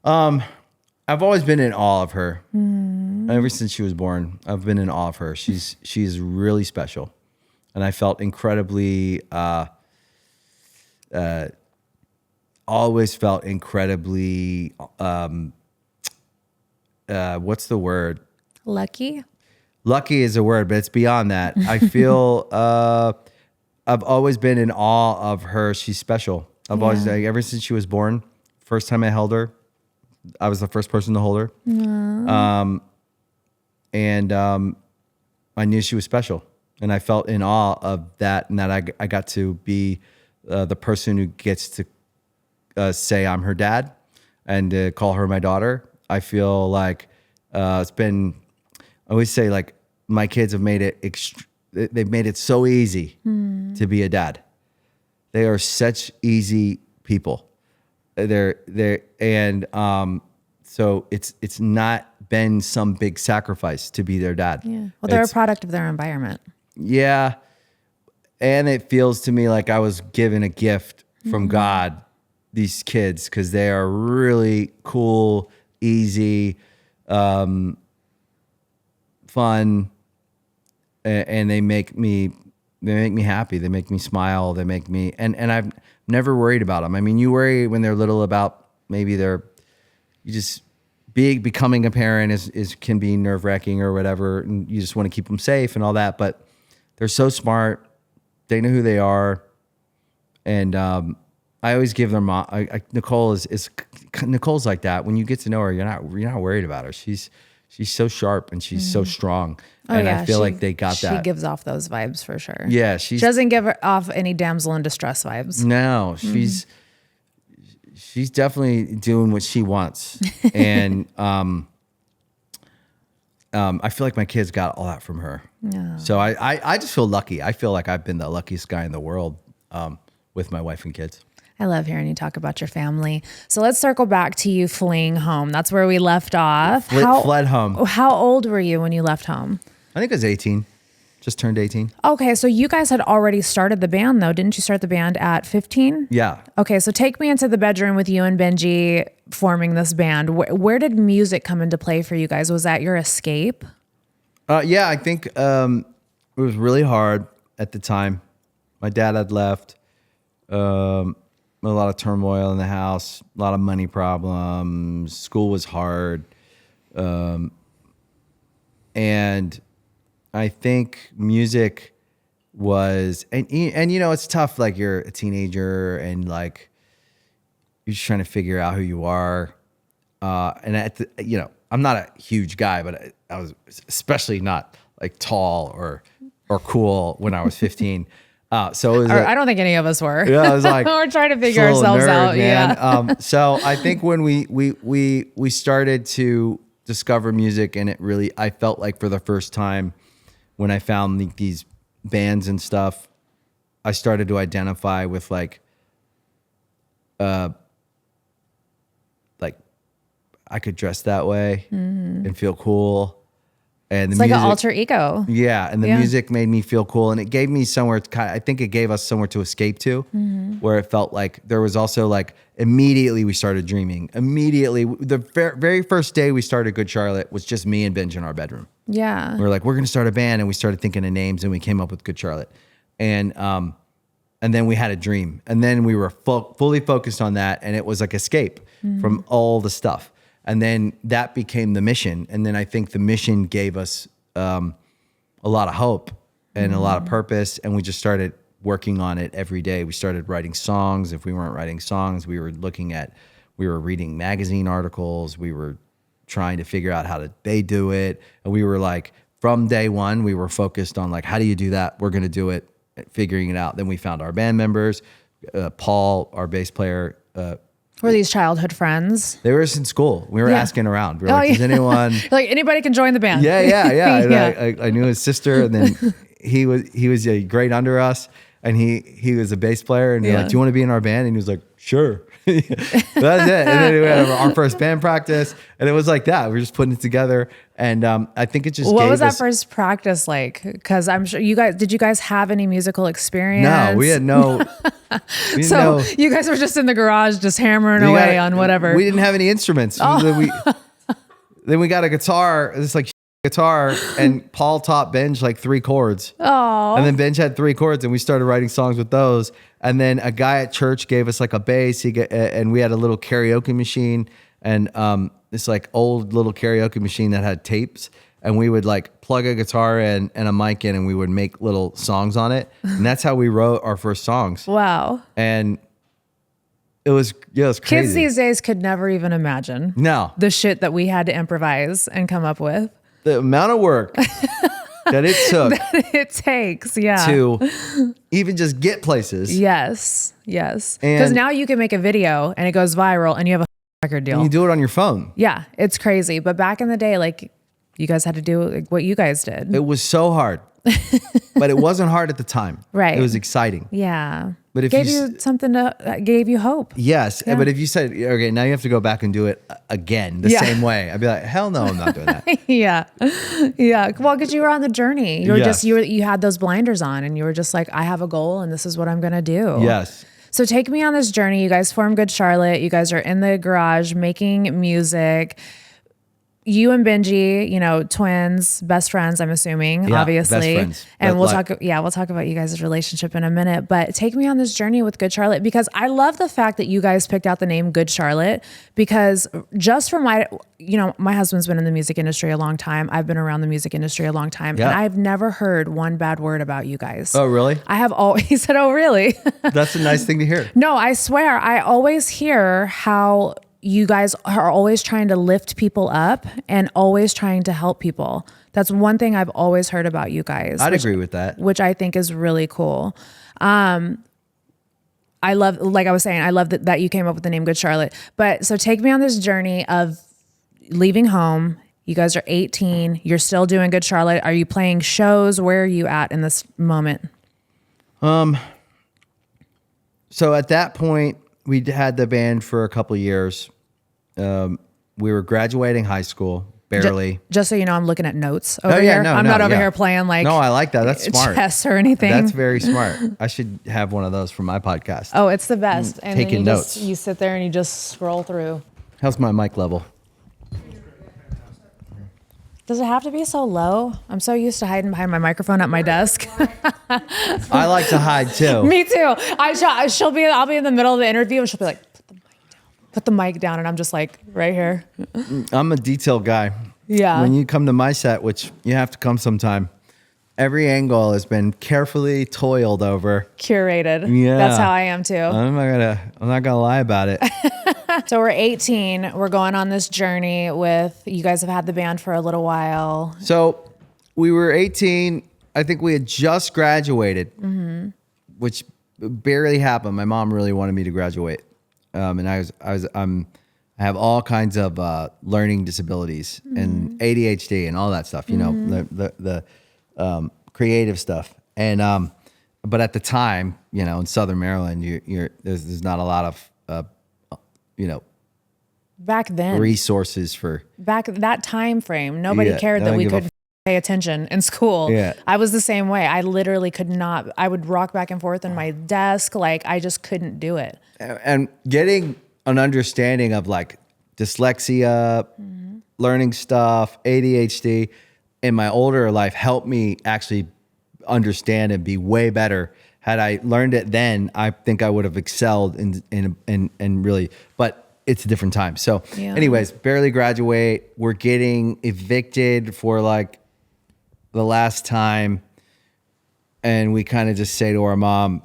I've always been in awe of her. Ever since she was born, I've been in awe of her. She's really special. And I felt incredibly, always felt incredibly, what's the word? Lucky? Lucky is a word, but it's beyond that. I feel, I've always been in awe of her. She's special. I've always, ever since she was born, first time I held her, I was the first person to hold her. And I knew she was special. And I felt in awe of that and that I got to be the person who gets to say I'm her dad and call her my daughter. I feel like it's been, I always say like my kids have made it, they've made it so easy to be a dad. They are such easy people. So it's not been some big sacrifice to be their dad. Yeah. Well, they're a product of their environment. Yeah. And it feels to me like I was given a gift from God, these kids, because they are really cool, easy, fun, and they make me happy. They make me smile. They make me, and I've never worried about them. I mean, you worry when they're little about maybe becoming a parent can be nerve-wracking or whatever, and you just want to keep them safe and all that. But they're so smart. They know who they are. And I always give them Nicole's like that. When you get to know her, you're not worried about her. She's so sharp and she's so strong. And I feel like they got that. She gives off those vibes for sure. Yeah, she doesn't give off any damsel in distress vibes. No, she's definitely doing what she wants. And I feel like my kids got all that from her. Yeah. So I just feel lucky. I feel like I've been the luckiest guy in the world with my wife and kids. I love hearing you talk about your family. So let's circle back to you fleeing home. That's where we left off. Fled home. How old were you when you left home? I think I was 18. Just turned 18. Okay, so you guys had already started the band though. Didn't you start the band at 15? Yeah. Okay, so take me into the bedroom with you and Benji forming this band. Where did music come into play for you guys? Was that your escape? Yeah, I think it was really hard at the time. My dad had left. A lot of turmoil in the house, a lot of money problems. School was hard. And I think music was, and you know, it's tough. Like you're a teenager and like, you're just trying to figure out who you are. And I'm not a huge guy, but I was especially not like tall or cool when I was 15. So it was I don't think any of us were. Yeah, I was like, we're trying to figure ourselves out. Man. Yeah. So I think when we started to discover music, and I felt like for the first time when I found these bands and stuff, I started to identify with like I could dress that way and feel cool. And it's like an alter ego. Yeah, and the music made me feel cool, and it gave me somewhere I think it gave us somewhere to escape to, where it felt like there was also like immediately we started dreaming. Immediately, the very first day we started Good Charlotte was just me and Benji in our bedroom. Yeah, we were like, we're gonna start a band, and we started thinking of names, and we came up with Good Charlotte, and then we had a dream, and then we were fully focused on that, and it was like escape from all the stuff. And then that became the mission. And then I think the mission gave us a lot of hope and a lot of purpose. And we just started working on it every day. We started writing songs. If we weren't writing songs, we were reading magazine articles. We were trying to figure out how they do it. And we were like, from day one, we were focused on like, how do you do that? We're going to do it, figuring it out. Then we found our band members, Paul, our bass player, were these childhood friends? They were in school. We were asking around. We were like, is anyone like anybody can join the band? Yeah. And I knew his sister, and then he was a grade under us, and he was a bass player, and we were like, do you want to be in our band? And he was like, sure. That's it. And then we had our first band practice, and it was like that. We were just putting it together, and I think it just. What was that first practice like? Because I'm sure did you guys have any musical experience? No, we had no. You guys were just in the garage, just hammering away on whatever. We didn't have any instruments. Then we got a guitar. It's like guitar, and Paul taught Benj like 3 chords. Oh. And then Benj had 3 chords, and we started writing songs with those. And then a guy at church gave us like a bass. And we had a little karaoke machine, and this like old little karaoke machine that had tapes. And we would like plug a guitar in and a mic in, and we would make little songs on it. And that's how we wrote our first songs. Wow. And it was crazy. Kids these days could never even imagine the shit that we had to improvise and come up with. The amount of work that it took. That it takes, to even just get places. Yes. Because now you can make a video and it goes viral and you have a record deal. And you do it on your phone. Yeah, it's crazy. But back in the day, like you guys had to do like, what you guys did. It was so hard. But it wasn't hard at the time. Right. It was exciting. Yeah. But if gave you something that gave you hope. Yes. Yeah. But if you said, okay, now you have to go back and do it again the same way, I'd be like, hell no, I'm not doing that. Yeah. Well, because you were on the journey. You had those blinders on, and you were just like, I have a goal, and this is what I'm gonna do. Yes. So take me on this journey. You guys form Good Charlotte. You guys are in the garage making music. you and Benji, you know, twins, best friends, I'm assuming, Yeah, obviously. best friends. And But we'll like- talk about you guys' relationship in a minute, but take me on this journey with Good Charlotte, because I love the fact that you guys picked out the name Good Charlotte, because just from my husband's been in the music industry a long time. I've been around the music industry a long time, Yeah. and I've never heard one bad word about you guys. Oh, really? I have always, he said, oh, really? That's a nice thing to hear. No, I swear, I always hear how you guys are always trying to lift people up and always trying to help people. That's one thing I've always heard about you guys. I'd agree with that. Which I think is really cool. I love, like I was saying, I love that you came up with the name Good Charlotte. But so take me on this journey of leaving home. You guys are 18. You're still doing Good Charlotte. Are you playing shows? Where are you at in this moment? So at that point, we had the band for a couple of years. We were graduating high school, barely. Just so you know, I'm looking at notes over here. I'm not over here playing like No, I like that. That's smart. chess or anything. That's very smart. I should have one of those for my podcast. Oh, it's the best. And Taking then notes. you sit there and you just scroll through. How's my mic level? Does it have to be so low? I'm so used to hiding behind my microphone at my desk. I like to hide too. Me too. I'll be in the middle of the interview and she'll be like, put the mic down. And I'm just like right here. I'm a detail guy. Yeah. When you come to my set, which you have to come sometime, every angle has been carefully toiled over. Curated. Yeah. That's how I am too. I'm not gonna lie about it. So we're 18. We're going on this journey with, you guys have had the band for a little while. So we were 18. I think we had just graduated, which barely happened. My mom really wanted me to graduate. And I have all kinds of learning disabilities and ADHD and all that stuff, you know, the creative stuff. And but at the time, you know, in Southern Maryland, there's not a lot of Back then, resources for back that time frame, nobody Yeah, cared I that don't we give a could pay attention in school. Yeah. I was the same way. I literally could not. I would rock back and forth in my desk, like I just couldn't do it. and getting an understanding of like dyslexia, learning stuff, ADHD in my older life helped me actually understand and be way better. Had I learned it then, I think I would have excelled in really, but it's a different time. So Yeah. anyways, barely graduate. We're getting evicted for like the last time. And we kind of just say to our mom,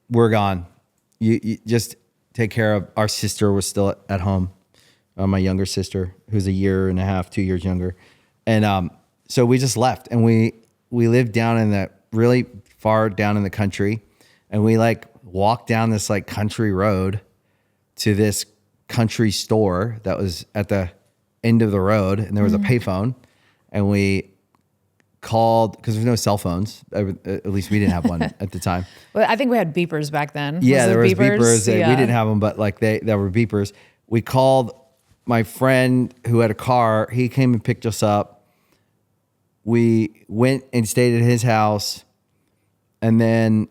we're gone. You just take care of, our sister was still at home. My younger sister, who's a year and a half, 2 years younger. And so we just left, and we lived down in the really far down in the country, and we like walked down this like country road to this country store that was at the end of the road, and there was a payphone, and we called, because there's no cell phones, at least we didn't have one at the time. Well, I think we had beepers back then. Yeah, it there was beepers. Yeah. We didn't have them, but like there were beepers. We called my friend who had a car. He came and picked us up. We went and stayed at his house, and then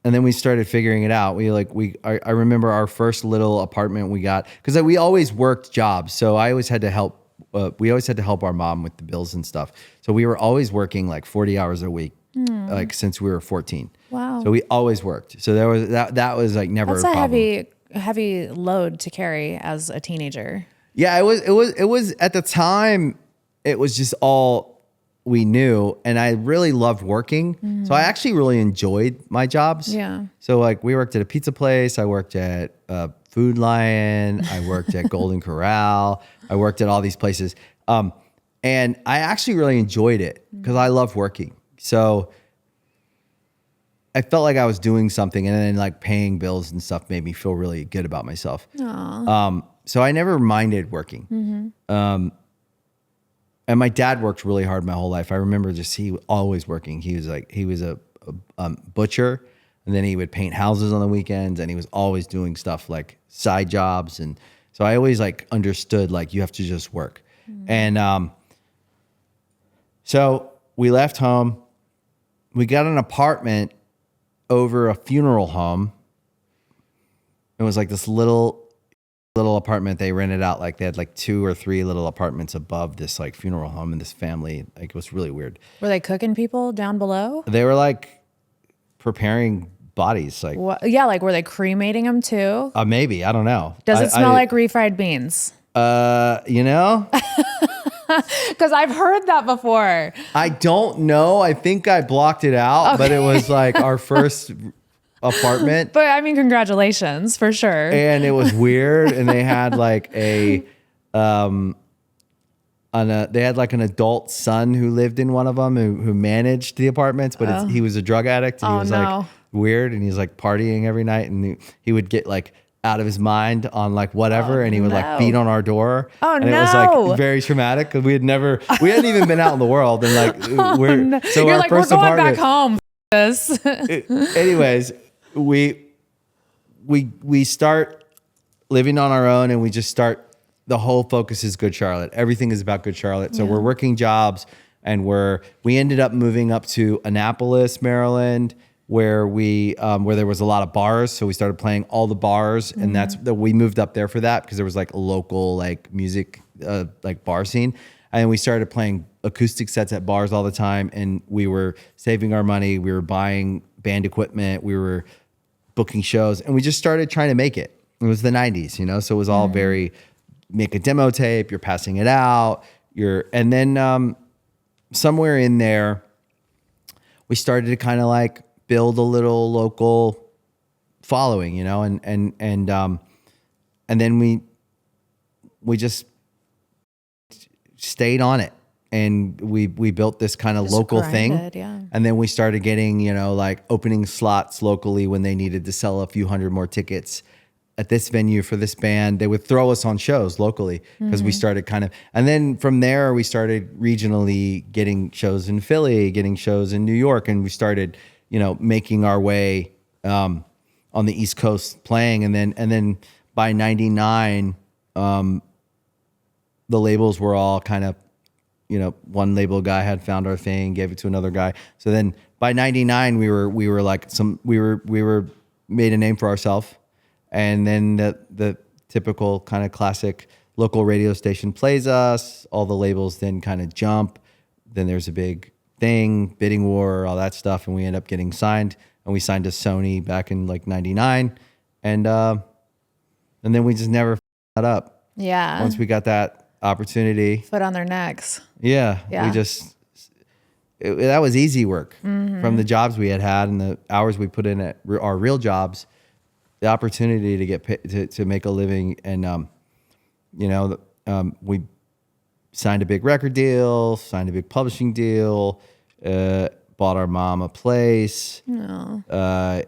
we started figuring it out. I remember our first little apartment we got, because we always worked jobs, so I always had to help. We always had to help our mom with the bills and stuff. So we were always working like 40 hours a week, like since we were 14. Wow. So we always worked. So there was that was like never That's a a problem. heavy load to carry as a teenager. Yeah, it was at the time, it was just all we knew, and I really loved working. So I actually really enjoyed my jobs. Yeah. So like we worked at a pizza place, I worked at Food Lion, I worked at Golden Corral, I worked at all these places. And I actually really enjoyed it because I love working. So I felt like I was doing something, and then like paying bills and stuff made me feel really good about myself. So I never minded working. And my dad worked really hard my whole life. I remember he was always working. He was a butcher, and then he would paint houses on the weekends, and he was always doing stuff like side jobs. And so I always like understood like you have to just work. And so we left home. We got an apartment over a funeral home. It was like this little little apartment they rented out. Like they had like 2 or 3 little apartments above this like funeral home, and this family, like it was really weird. Were they cooking people down below? They were like preparing bodies. Like, What? Yeah, like were they cremating them too? maybe, I don't know. Does it smell like refried beans? You know, Because I've heard that before. I don't know. I think I blocked it out, but it was like our first apartment. But I mean, congratulations for sure. And it was weird. And they had like they had like an adult son who lived in one of them who managed the apartments, but he was a drug addict. And he was like weird. And he's like partying every night. And he would get like out of his mind on like whatever. And he would like beat on our door. Oh, and it was like very traumatic because we hadn't even been out in the world. And like, so you're our like, first we're going apartment, back home. This. anyways, we start living on our own, and we just start. The whole focus is Good Charlotte. Everything is about Good Charlotte. So we're working jobs, and we ended up moving up to Annapolis, Maryland, where there was a lot of bars. So we started playing all the bars, and we moved up there for that because there was like a local like music like bar scene, and we started playing acoustic sets at bars all the time, and we were saving our money. We were buying band equipment. We were booking shows, and we just started trying to make it. It was the 90s, you know, so it was all very make a demo tape, you're passing it out, and then somewhere in there, we started to kind of like build a little local following, you know, and then we just stayed on it. And we built this kind of local thing. Yeah. And then we started getting, you know, like opening slots locally when they needed to sell a few hundred more tickets at this venue for this band. They would throw us on shows locally because we started and then from there we started regionally getting shows in Philly, getting shows in New York. And we started, you know, making our way on the East Coast playing. And then by 99, the labels were all kind of, you know, one label guy had found our thing, gave it to another guy. So then by 99, we were like we were made a name for ourselves. And then the typical kind of classic local radio station plays us. All the labels then kind of jump. Then there's a big thing, bidding war, all that stuff. And we end up getting signed. And we signed to Sony back in like 99. And then we just never that up. Yeah. Once we got that opportunity. Foot on their necks. Yeah. That was easy work from the jobs we had and the hours we put in at our real jobs. The opportunity to get paid, to make a living, and we signed a big record deal, signed a big publishing deal, bought our mom a place, and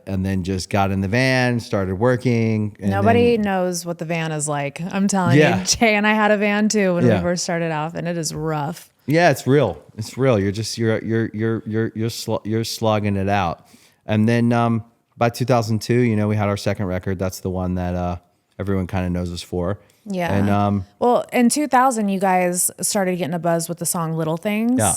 then just got in the van, started working. And Nobody knows what the van is like. I'm telling you, Jay and I had a van too when we first started off, and it is rough. Yeah, it's real. It's real. You're just you're slugging it out, and then. By 2002, you know, we had our second record. That's the one that everyone kind of knows us for. Yeah. And well, in 2000, you guys started getting a buzz with the song "Little Things." Yeah.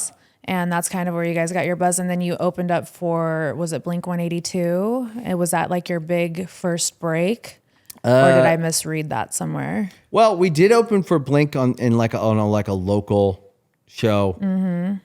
And that's kind of where you guys got your buzz. And then you opened up for, was it Blink 182? And was that like your big first break? Or did I misread that somewhere? Well, we did open for Blink on a local show.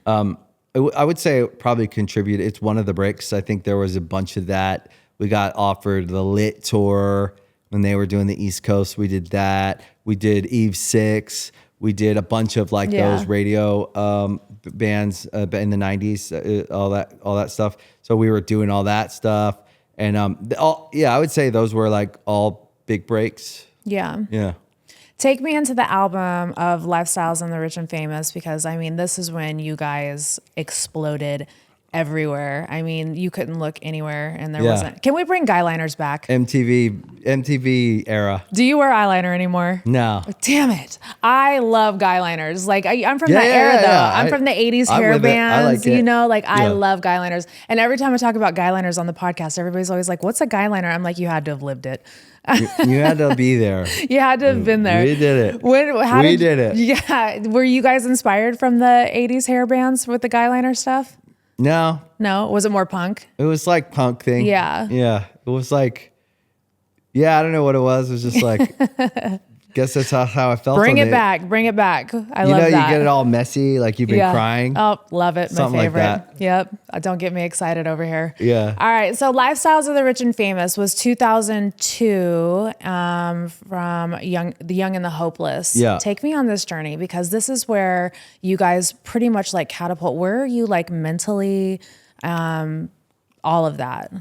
I would say it probably contributed. It's one of the breaks. I think there was a bunch of that. We got offered the Lit tour when they were doing the East Coast. We did that. We did Eve 6. We did a bunch of like those radio bands in the 90s, all that stuff. So we were doing all that stuff. And I would say those were like all big breaks. Yeah. Yeah. Take me into the album of Lifestyles and the Rich and Famous, because I mean, this is when you guys exploded everywhere. I mean, you couldn't look anywhere and there wasn't. Can we bring guy-liners back? MTV era. Do you wear eyeliner anymore? No. Damn it. I love guy-liners. Like I'm from that era though. Yeah. I'm from the 80s hair bands, like you know, like I love guy-liners. And every time I talk about guy-liners on the podcast, everybody's always like, what's a guy-liner? I'm like, you had to have lived it. You had to be there. You had to have been there. We did it. We did it. Yeah. Were you guys inspired from the 80s hair bands with the guy-liner stuff? No. Was it more punk? It was like punk thing. Yeah. Yeah. It was like, I don't know what it was. It was just like Guess that's how I felt. Bring on it back. Bring it back. I You love know, that. you get it all messy, like you've been crying. Oh, love it. Something My like favorite. that. Yep. Don't get me excited over here. Yeah. All right. So Lifestyles of the Rich and Famous was 2002 from The Young and the Hopeless. Yeah. Take me on this journey because this is where you guys pretty much like catapult. Where are you like mentally, all of that?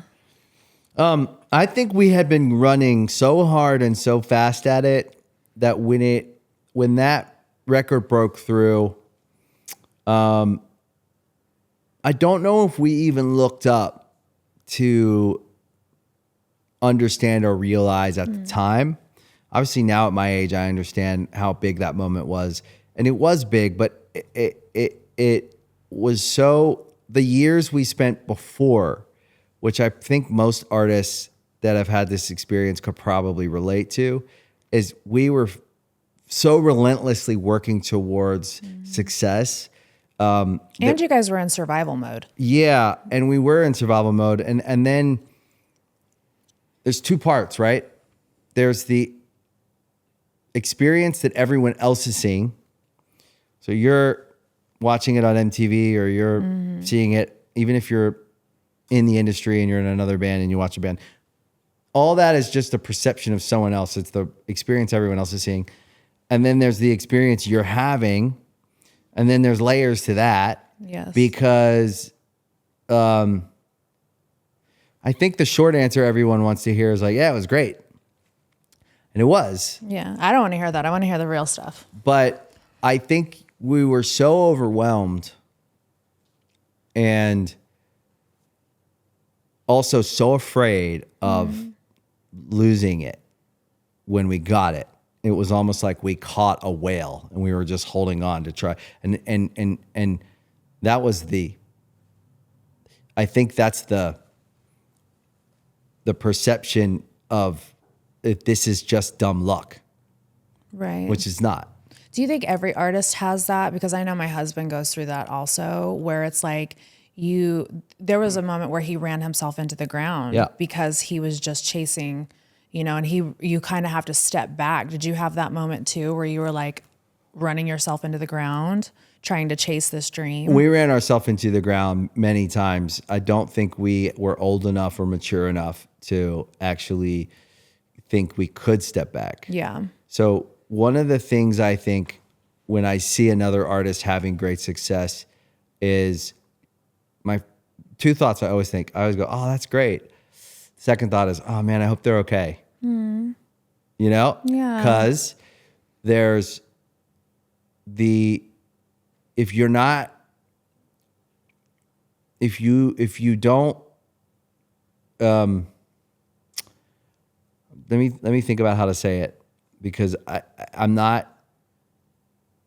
I think we had been running so hard and so fast at it that when that record broke through, I don't know if we even looked up to understand or realize at the time. Obviously now at my age, I understand how big that moment was, and it was big, but it was so, the years we spent before, which I think most artists that have had this experience could probably relate to, is we were so relentlessly working towards success. And you guys were in survival mode. Yeah, and we were in survival mode. And then there's two parts, right? There's the experience that everyone else is seeing. So you're watching it on MTV or you're seeing it, even if you're in the industry and you're in another band and you watch a band. All that is just a perception of someone else. It's the experience everyone else is seeing. And then there's the experience you're having. And then there's layers to that. Yes. Because I think the short answer everyone wants to hear is like, yeah, it was great. And it was. Yeah. I don't want to hear that. I want to hear the real stuff. But I think we were so overwhelmed and also so afraid of losing it when we got it. It was almost like we caught a whale and we were just holding on to try. And that was I think that's the perception of if this is just dumb luck, Right. which is not. Do you think every artist has that? Because I know my husband goes through that also, where it's like there was a moment where he ran himself into the ground because he was just chasing, and you kind of have to step back. Did you have that moment too, where you were like running yourself into the ground, trying to chase this dream? We ran ourselves into the ground many times. I don't think we were old enough or mature enough to actually think we could step back. Yeah. So one of the things I think when I see another artist having great success is my two thoughts I always think. I always go, oh, that's great. Second thought is, oh man, I hope they're okay. Yeah. Because there's if you don't, let me think about how to say it, because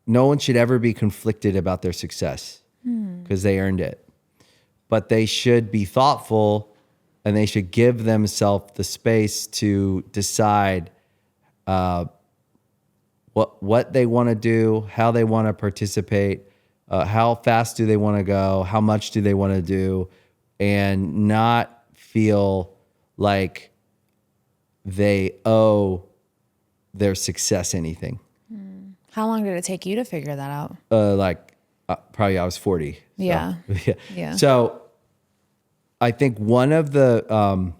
no one should ever be conflicted about their success because they earned it. But they should be thoughtful and they should give themselves the space to decide what they want to do, how they want to participate, how fast do they want to go, how much do they want to do, and not feel like they owe their success anything. How long did it take you to figure that out? Probably I was 40. So, Yeah. Yeah. So I think one of the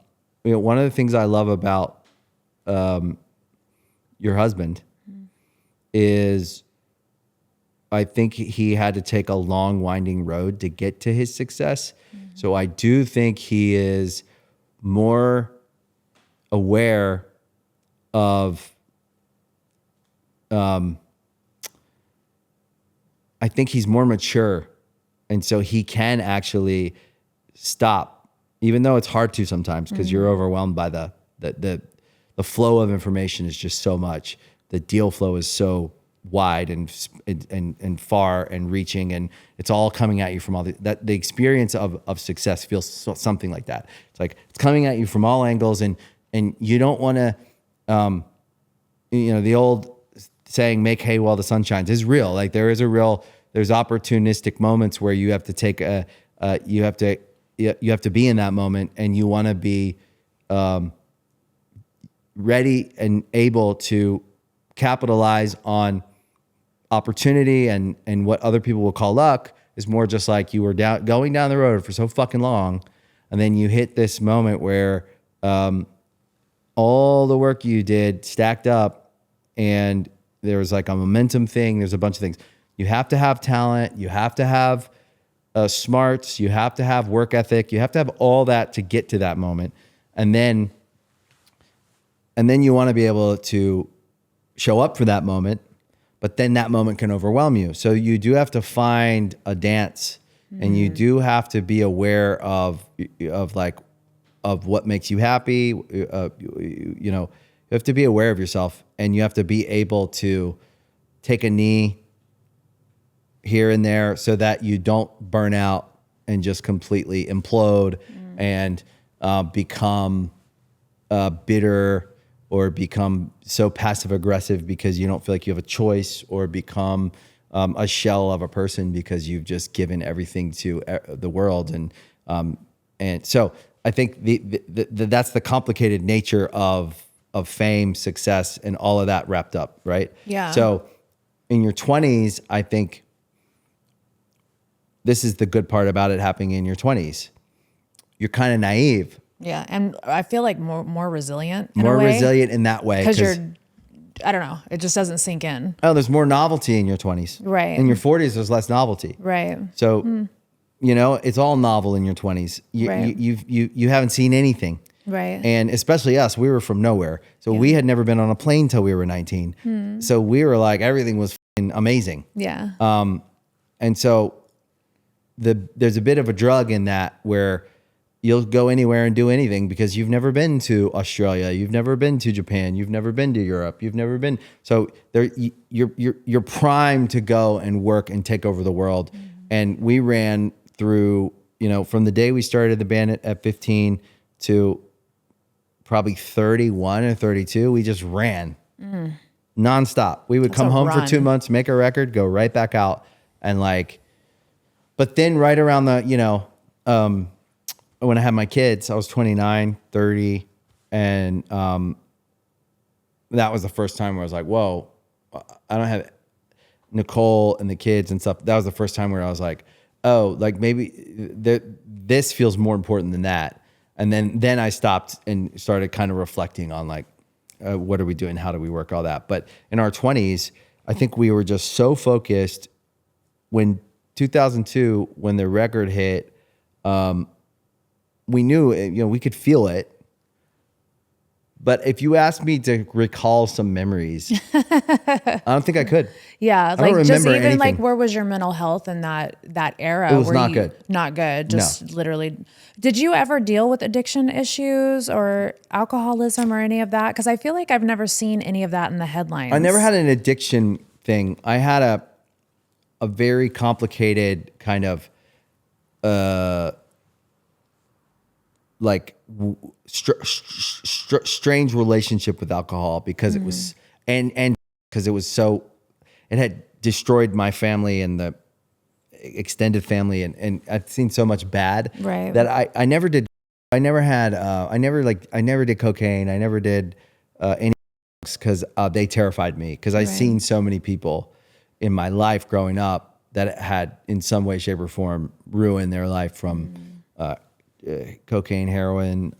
things I love about your husband is I think he had to take a long, winding road to get to his success. So I do think he is more aware of, I think he's more mature. And so he can actually stop, even though it's hard to sometimes because you're overwhelmed by the flow of information is just so much. The deal flow is so wide and far and reaching, and it's all coming at you from all the experience of success feels something like that. It's like it's coming at you from all angles, and you don't want to, the old saying "make hay while the sun shines" is real. Like there's opportunistic moments where you have to take you have to be in that moment, and you want to be ready and able to capitalize on opportunity and what other people will call luck is more just like you were going down the road for so fucking long, and then you hit this moment where all the work you did stacked up, and there was like a momentum thing. There's a bunch of things. You have to have talent. You have to have smarts. You have to have work ethic. You have to have all that to get to that moment, and then you want to be able to show up for that moment. But then that moment can overwhelm you. So you do have to find a dance, and you do have to be aware of what makes you happy. You have to be aware of yourself, and you have to be able to take a knee here and there so that you don't burn out and just completely implode and become bitter, or become so passive aggressive because you don't feel like you have a choice, or become a shell of a person because you've just given everything to the world. And so I think that's the complicated nature of fame, success, and all of that wrapped up, right? Yeah. So in your 20s, I think this is the good part about it happening in your 20s. You're kind of naive. Yeah, and I feel like more resilient in More a way, resilient in that way. because I don't know, it just doesn't sink in. Oh, there's more novelty in your 20s. Right. In your 40s, there's less novelty. Right. So, it's all novel in your 20s. Right. You haven't seen anything. Right. And especially us, we were from nowhere. So we had never been on a plane till we were 19. So we were like, everything was f***ing amazing. Yeah. And so there's a bit of a drug in that where you'll go anywhere and do anything because you've never been to Australia, you've never been to Japan, you've never been to Europe, you've never been. So you're primed to go and work and take over the world. And we ran through, from the day we started the band at 15 to probably 31 or 32, we just ran nonstop. We would come home for 2 months, make a record, go right back out, and but then right around the, when I had my kids, I was 29, 30, and that was the first time where I was like, whoa, I don't have Nicole and the kids and stuff. That was the first time where I was like, oh, like maybe this feels more important than that. And then I stopped and started kind of reflecting on what are we doing? How do we work all that? But in our 20s, I think we were just so focused. When 2002, when the record hit, we knew, we could feel it. But if you asked me to recall some memories, I don't think I could. Yeah, I don't remember just even anything. where was your mental health in that era? It was not good. Not good. Just literally. Did you ever deal with addiction issues or alcoholism or any of that? Because I feel like I've never seen any of that in the headlines. I never had an addiction thing. I had a very complicated kind of strange relationship with alcohol because it was and because it was so, it had destroyed my family and the extended family, and I've seen so much bad that I never did. I never did cocaine. I never did any drugs because they terrified me, because I've seen so many people in my life growing up that had in some way, shape, or form ruined their life from cocaine, heroin.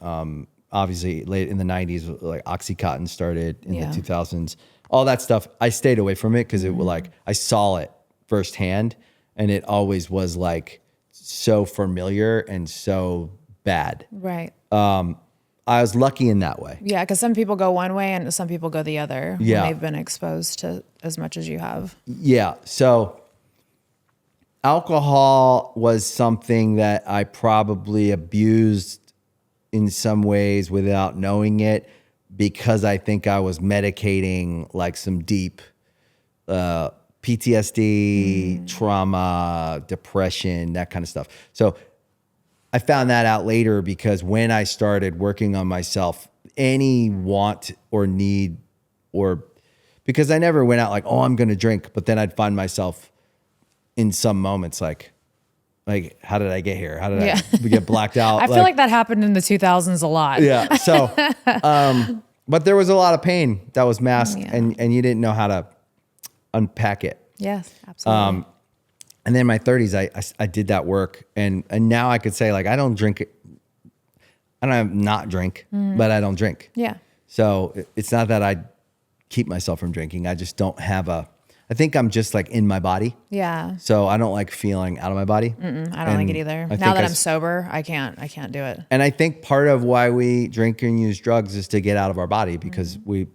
Obviously late in the 90s, like Oxycontin started in the 2000s, all that stuff. I stayed away from it because it was I saw it firsthand, and it always was so familiar and so bad. Right. I was lucky in that way. Yeah, because some people go one way and some people go the other. Yeah. When they've been exposed to as much as you have. Yeah. So alcohol was something that I probably abused in some ways without knowing it, because I think I was medicating some deep PTSD, trauma, depression, that kind of stuff. So I found that out later, because when I started working on myself, any want or need, or because I never went out oh, I'm going to drink, but then I'd find myself in some moments how did I get here? How did I get blacked out? I feel like that happened in the 2000s a lot. Yeah. So, but there was a lot of pain that was masked, Yeah. and you didn't know how to unpack it. Yes, absolutely. And then in my 30s, I did that work, and now I could say, like, I don't drink. I don't not drink, but I don't drink. Yeah. So it's not that I keep myself from drinking. I just don't have I think I'm just like in my body. Yeah. So I don't like feeling out of my body. I don't like it either. I Now think that I'm sober, I can't do it. And I think part of why we drink and use drugs is to get out of our body, because we,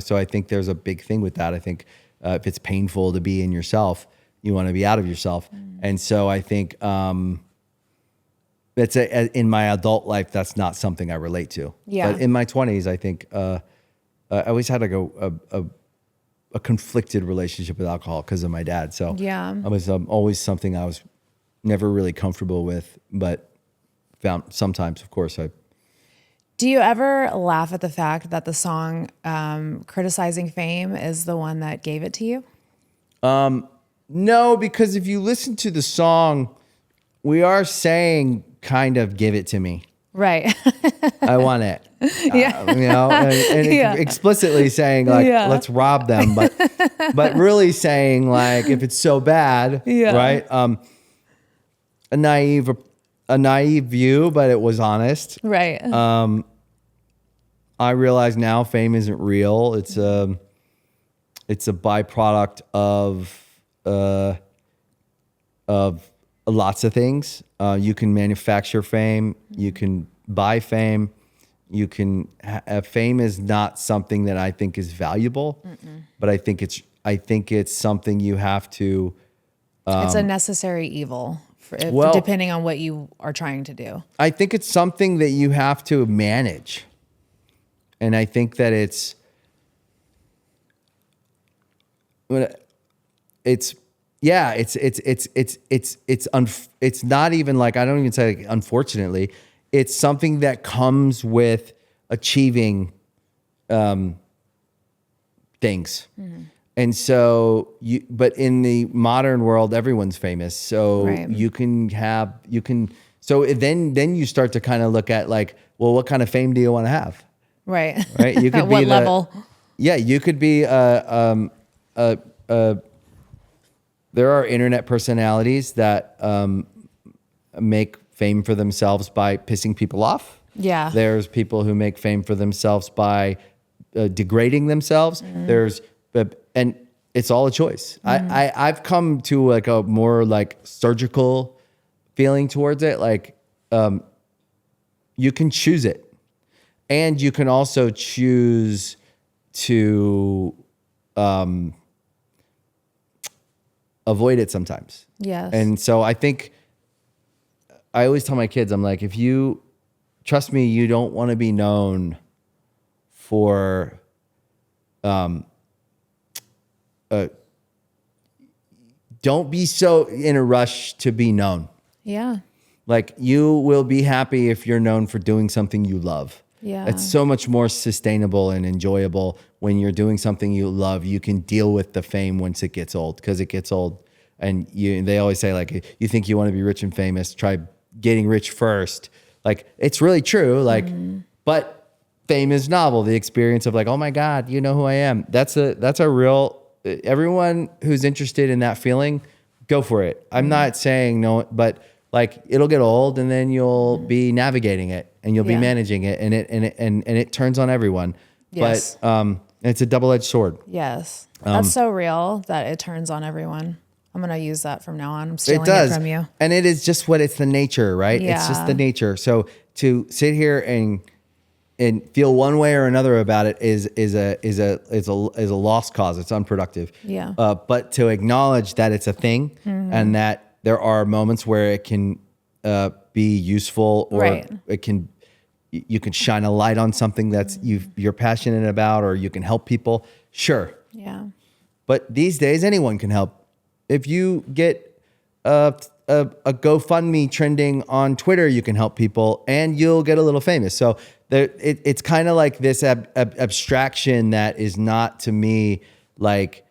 so I think there's a big thing with that. I think if it's painful to be in yourself, you want to be out of yourself. And so I think in my adult life, that's not something I relate to. Yeah. But in my 20s, I think I always had like a conflicted relationship with alcohol because of my dad. So Yeah. it was always something I was never really comfortable with, but found sometimes, of course, Do you ever laugh at the fact that the song Criticizing Fame is the one that gave it to you? No, because if you listen to the song, we are saying kind of give it to me. Right. I want it. Yeah. And Yeah. explicitly saying like, Yeah. let's rob them. But really saying like, if it's so bad, Yeah. right? A naive view, but it was honest. Right. I realize now fame isn't real. It's a byproduct of lots of things. You can manufacture fame. You can buy fame. You can fame is not something that I think is valuable, but I think it's something you have to. It's a necessary evil, depending on what you are trying to do. I think it's something that you have to manage, and I think that it's not even like, I don't even say like, unfortunately, it's something that comes with achieving things. And so but in the modern world, everyone's famous. So Right. so then you start to kind of look at like, well, what kind of fame do you want to have? Right. Right. You could At what level? Yeah. You could be there are internet personalities that make fame for themselves by pissing people off. Yeah. There's people who make fame for themselves by degrading themselves. And it's all a choice. I've come to like a more like surgical feeling towards it. Like you can choose it, and you can also choose to avoid it sometimes. Yes. And so I think I always tell my kids, I'm like, if you trust me, you don't want to be known for don't be so in a rush to be known. Yeah. Like, you will be happy if you're known for doing something you love. Yeah. It's so much more sustainable and enjoyable when you're doing something you love. You can deal with the fame once it gets old, because it gets old. And they always say, like, you think you want to be rich and famous, try getting rich first. Like, it's really true. Like, but fame is novel. The experience of like, oh my God, you know who I am. That's a real, everyone who's interested in that feeling, go for it. I'm not saying no, but like, it'll get old, and then you'll be navigating it, and you'll be managing it, and it turns on everyone. Yes. But it's a double-edged sword. Yes. That's so real that it turns on everyone. I'm going to use that from now on. I'm stealing it from you. And it is just it's the nature, right? It's just the nature. So to sit here and feel one way or another about it is a lost cause. It's unproductive. Yeah. But to acknowledge that it's a thing, and that there are moments where it can be useful, or you can shine a light on something that's you're passionate about, or you can help people. Sure. Yeah. But these days, anyone can help. If you get a GoFundMe trending on Twitter, you can help people, and you'll get a little famous. So it's kind of like this abstraction that is not, to me, like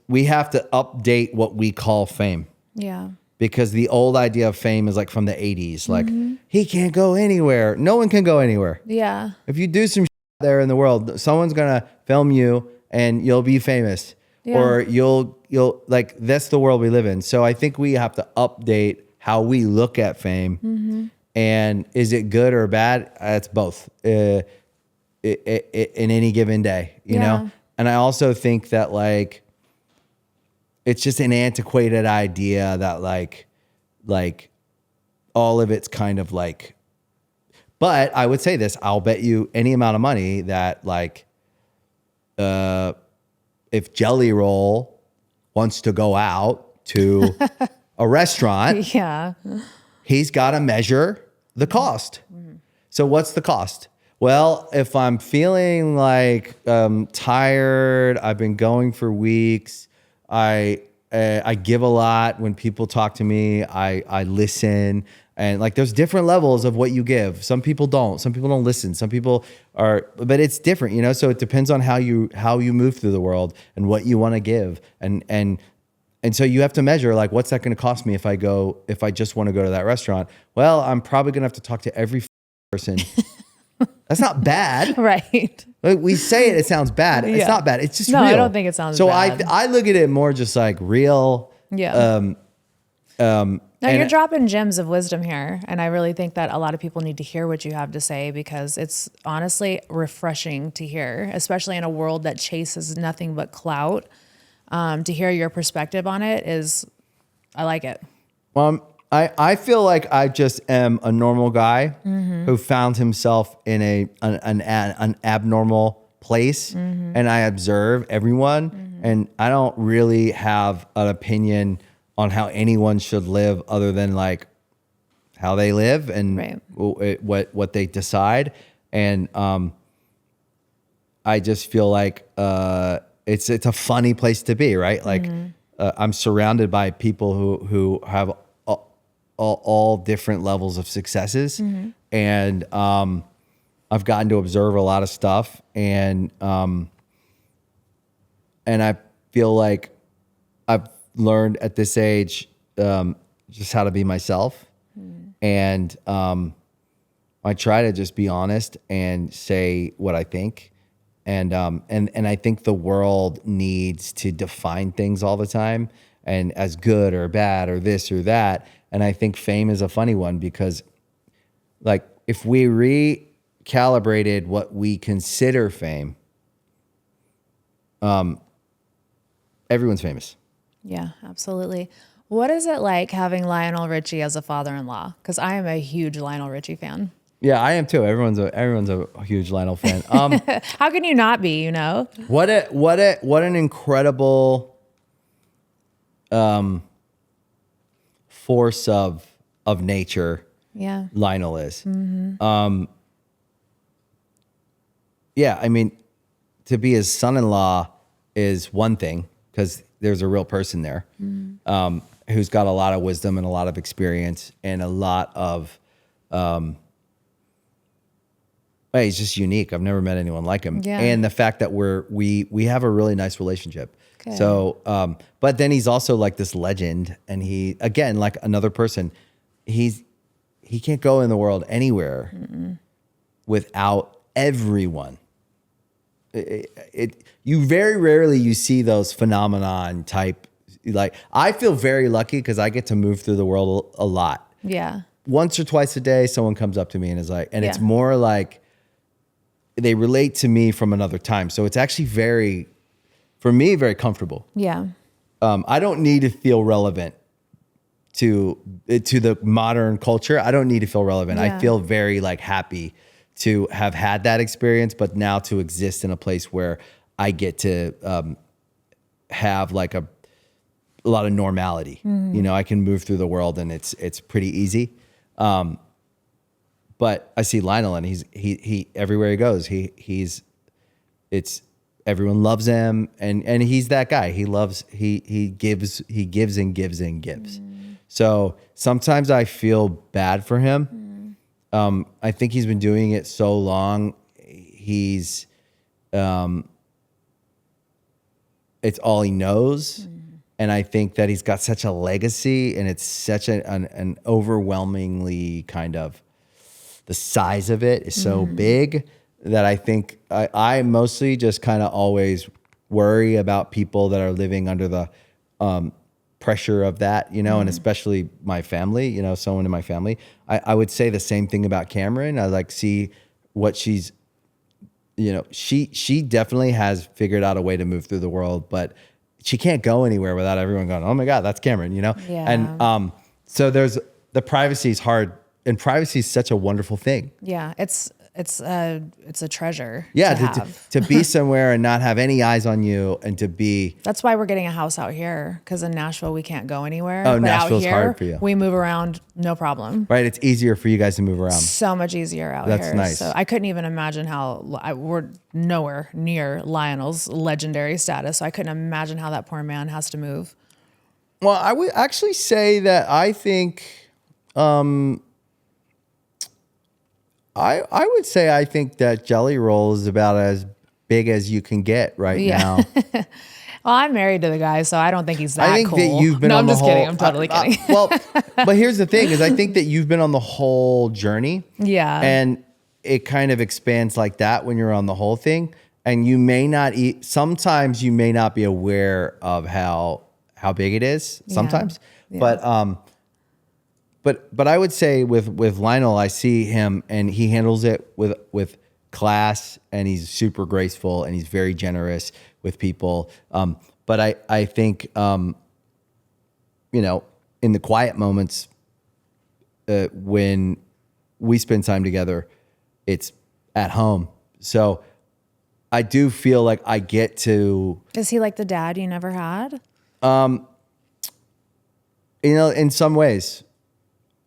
we have to update what we call fame. Yeah. because the old idea of fame is like from the 80s. Like he can't go anywhere. No one can go anywhere. Yeah. If you do some there in the world, someone's gonna film you and you'll be famous. Yeah. Or you'll like, that's the world we live in. So I think we have to update how we look at fame. And is it good or bad? It's both in any given day, you know? And I also think that like, it's just an antiquated idea that like all of it's kind of like, but I would say this, I'll bet you any amount of money that like, if Jelly Roll wants to go out to a restaurant, he's got to measure the cost. So what's the cost? Well, if I'm feeling like tired, I've been going for weeks, I give a lot when people talk to me, I listen. And like, there's different levels of what you give. Some people don't. Some people don't listen. Some people are, but it's different, you know. So it depends on how you move through the world and what you want to give, and so you have to measure like, what's that going to cost me if I just want to go to that restaurant? Well, I'm probably going to have to talk to every person. That's not bad, right? Like, we say it sounds bad. It's not bad. It's just no, real. I don't think it sounds so bad. So I look at it more just like real. Yeah. No, you're dropping gems of wisdom here. And I really think that a lot of people need to hear what you have to say, because it's honestly refreshing to hear, especially in a world that chases nothing but clout. To hear your perspective on it I like it. I feel like I just am a normal guy who found himself in an abnormal place, and I observe everyone, and I don't really have an opinion on how anyone should live other than like how they live and what they decide. And I just feel like it's a funny place to be, right? Like I'm surrounded by people who have all different levels of successes, and I've gotten to observe a lot of stuff, and I feel like I've learned at this age just how to be myself, and I try to just be honest and say what I think. And I think the world needs to define things all the time, and as good or bad or this or that. And I think fame is a funny one, because like, if we recalibrated what we consider fame, everyone's famous. Yeah, absolutely. What is it like having Lionel Richie as a father-in-law? Because I am a huge Lionel Richie fan. Yeah, I am too. Everyone's a huge Lionel fan. How can you not be? You know, what an incredible force of nature. Yeah, Lionel is. Yeah, I mean, to be his son-in-law is one thing, because there's a real person there who's got a lot of wisdom and a lot of experience and a lot of. He's just unique. I've never met anyone like him. Yeah. And the fact that we have a really nice relationship. Good. So, but then he's also like this legend, and he, again, like another person, he can't go in the world anywhere without everyone. You very rarely you see those phenomenon type. Like, I feel very lucky because I get to move through the world a lot. yeah, Once or twice a day, someone comes up to me and is like, and it's Yeah. more like they relate to me from another time. So it's actually for me, very comfortable. yeah, I don't need to feel relevant to the modern culture. I don't need to feel relevant. Yeah. I feel very like happy to have had that experience, but now to exist in a place where I get to have like a lot of normality. You know, I can move through the world and it's pretty easy. But I see Lionel, and he everywhere he goes, everyone loves him, and he's that guy. He gives and gives and gives. So sometimes I feel bad for him. I think he's been doing it so long. It's all he knows. And I think that he's got such a legacy, and it's such an overwhelmingly kind of, the size of it is so big that I think I mostly just kind of always worry about people that are living under the pressure of that, you know, and especially my family, you know, someone in my family. I would say the same thing about Cameron. I like see what she's, you know, she definitely has figured out a way to move through the world, but she can't go anywhere without everyone going, oh my God, that's Cameron, you know? Yeah. And so there's, the privacy is hard, and privacy is such a wonderful thing. Yeah, it's a treasure. Yeah, to have. to be somewhere and not have any eyes on you, and to be. That's why we're getting a house out here, because in Nashville we can't go anywhere. Oh, but Nashville's out here, hard for you. We move around, no problem. Right, it's easier for you guys to move around. So much easier out here. That's nice. So I couldn't even imagine how we're nowhere near Lionel's legendary status. So I couldn't imagine how that poor man has to move. Well, I would actually say that I think, I would say I think that Jelly Roll is about as big as you can get right now. Well, I'm married to the guy, so I don't think he's that I think cool. that you've been no, on I'm the just whole. kidding. I'm totally kidding. Well, but here's the thing: is I think that you've been on the whole journey. Yeah. And it kind of expands like that when you're on the whole thing, and you may not. Sometimes you may not be aware of how big it is. Sometimes, Yeah. but I would say with Lionel, I see him and he handles it with class, and he's super graceful, and he's very generous with people. But I think, you know, in the quiet moments, when we spend time together, it's at home. So I do feel like I get to. Is he like the dad you never had? You know, in some ways,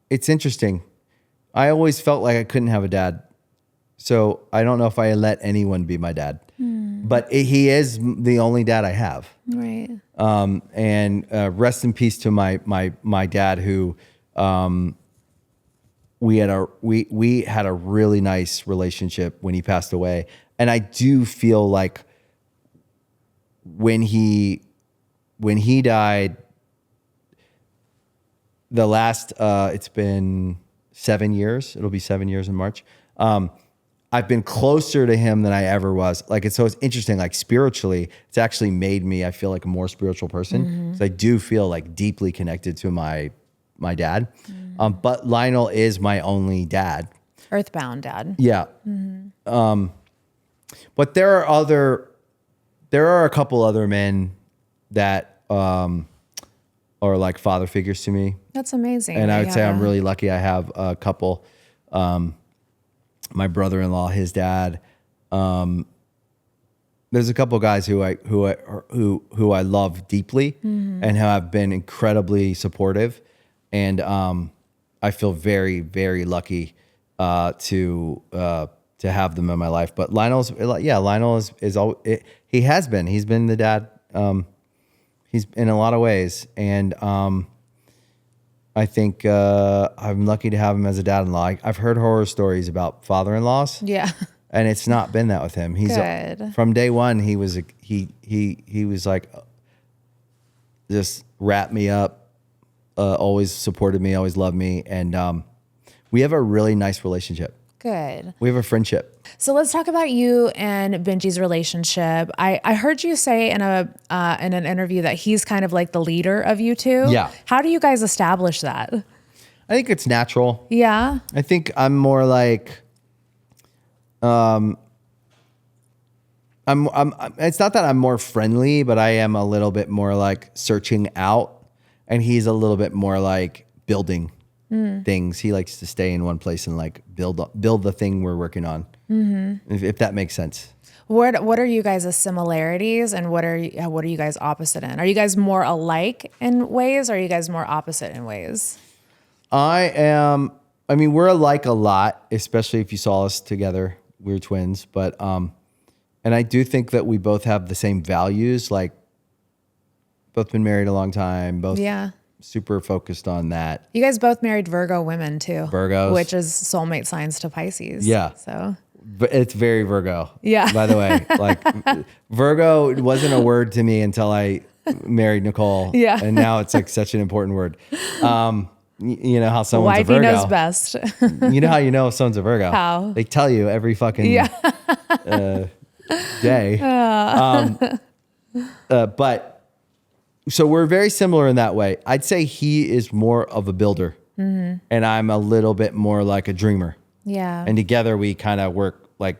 it's interesting. I always felt like I couldn't have a dad. So I don't know if I let anyone be my dad. But he is the only dad I have. Right. And rest in peace to my dad, who we had a really nice relationship when he passed away. And I do feel like when he died, the last, it's been 7 years. It'll be 7 years in March. I've been closer to him than I ever was. Like, so it's interesting, like spiritually, it's actually made me, I feel like a more spiritual person. So I do feel like deeply connected to my dad. But Lionel is my only dad. Earthbound dad. Yeah. But there are a couple other men that are like father figures to me. That's amazing. And I would say I'm really lucky. I have a couple. My brother-in-law, his dad. There's a couple guys who I love deeply and who have been incredibly supportive, and I feel very, very lucky to have them in my life. But Lionel is he has been. He's been the dad. He's in a lot of ways, and I think I'm lucky to have him as a dad-in-law. I've heard horror stories about father-in-laws. Yeah. And it's not been that with him. He's Good. From day one, he was like, just wrapped me up, always supported me, always loved me, and we have a really nice relationship. Good. We have a friendship. So let's talk about you and Benji's relationship. I heard you say in an interview that he's kind of like the leader of you two. Yeah. How do you guys establish that? I think it's natural. Yeah. I think I'm more like, it's not that I'm more friendly, but I am a little bit more like searching out, and he's a little bit more like building things. He likes to stay in one place and like build the thing we're working on. If that makes sense. What are you guys' similarities, and what are you guys opposite in? Are you guys more alike in ways, or are you guys more opposite in ways? I mean, we're alike a lot, especially if you saw us together. We're twins, but and I do think that we both have the same values. Like, both been married a long time. Both super focused on that. You guys both married Virgo women too. Virgos, which is soulmate signs to Pisces. Yeah. So. But it's very Virgo. Yeah. By the way, like Virgo wasn't a word to me until I married Nicole. Yeah. And now it's like such an important word. You know how someone's Wifey a Virgo. knows best. You know how you know if someone's a Virgo? How? They tell you every fucking day. But so we're very similar in that way. I'd say he is more of a builder, and I'm a little bit more like a dreamer. Yeah. And together we kind of work, like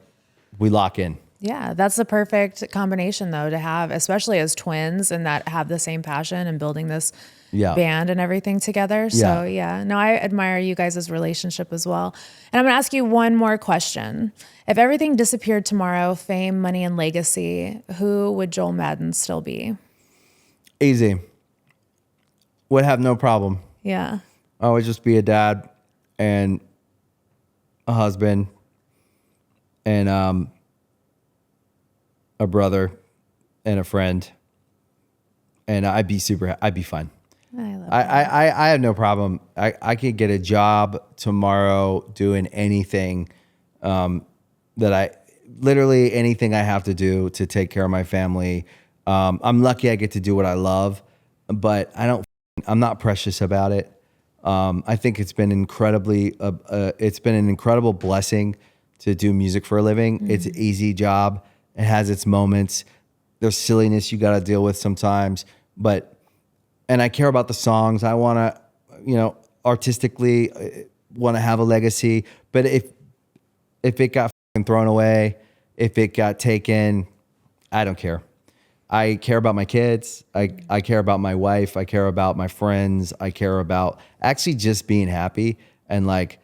we lock in. Yeah, that's the perfect combination though to have, especially as twins and that have the same passion and building this band and everything together. So no, I admire you guys' relationship as well. And I'm gonna ask you one more question. If everything disappeared tomorrow, fame, money, and legacy, who would Joel Madden still be? Easy. Would have no problem. Yeah. I would just be a dad and a husband and a brother and a friend, and I'd be fine. I love that. I have no problem. I could get a job tomorrow doing anything literally anything I have to do to take care of my family. I'm lucky I get to do what I love, but I'm not precious about it. I think it's been it's been an incredible blessing to do music for a living. Mm-hmm. It's an easy job. It has its moments. There's silliness you got to deal with sometimes, and I care about the songs. I want to, artistically want to have a legacy, but if it got thrown away, if it got taken, I don't care. I care about my kids. I care about my wife. I care about my friends. I care about actually just being happy. And like,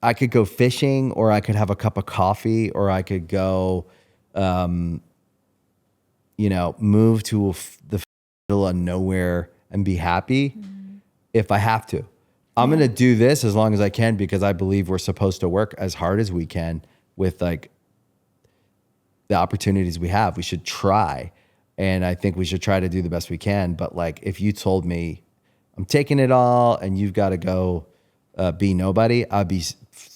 I could go fishing, or I could have a cup of coffee, or I could go, move to the middle of nowhere and be happy if I have to. I'm going to do this as long as I can, because I believe we're supposed to work as hard as we can with like the opportunities we have. We should try. And I think we should try to do the best we can. But like, if you told me I'm taking it all and you've got to go be nobody, I'd be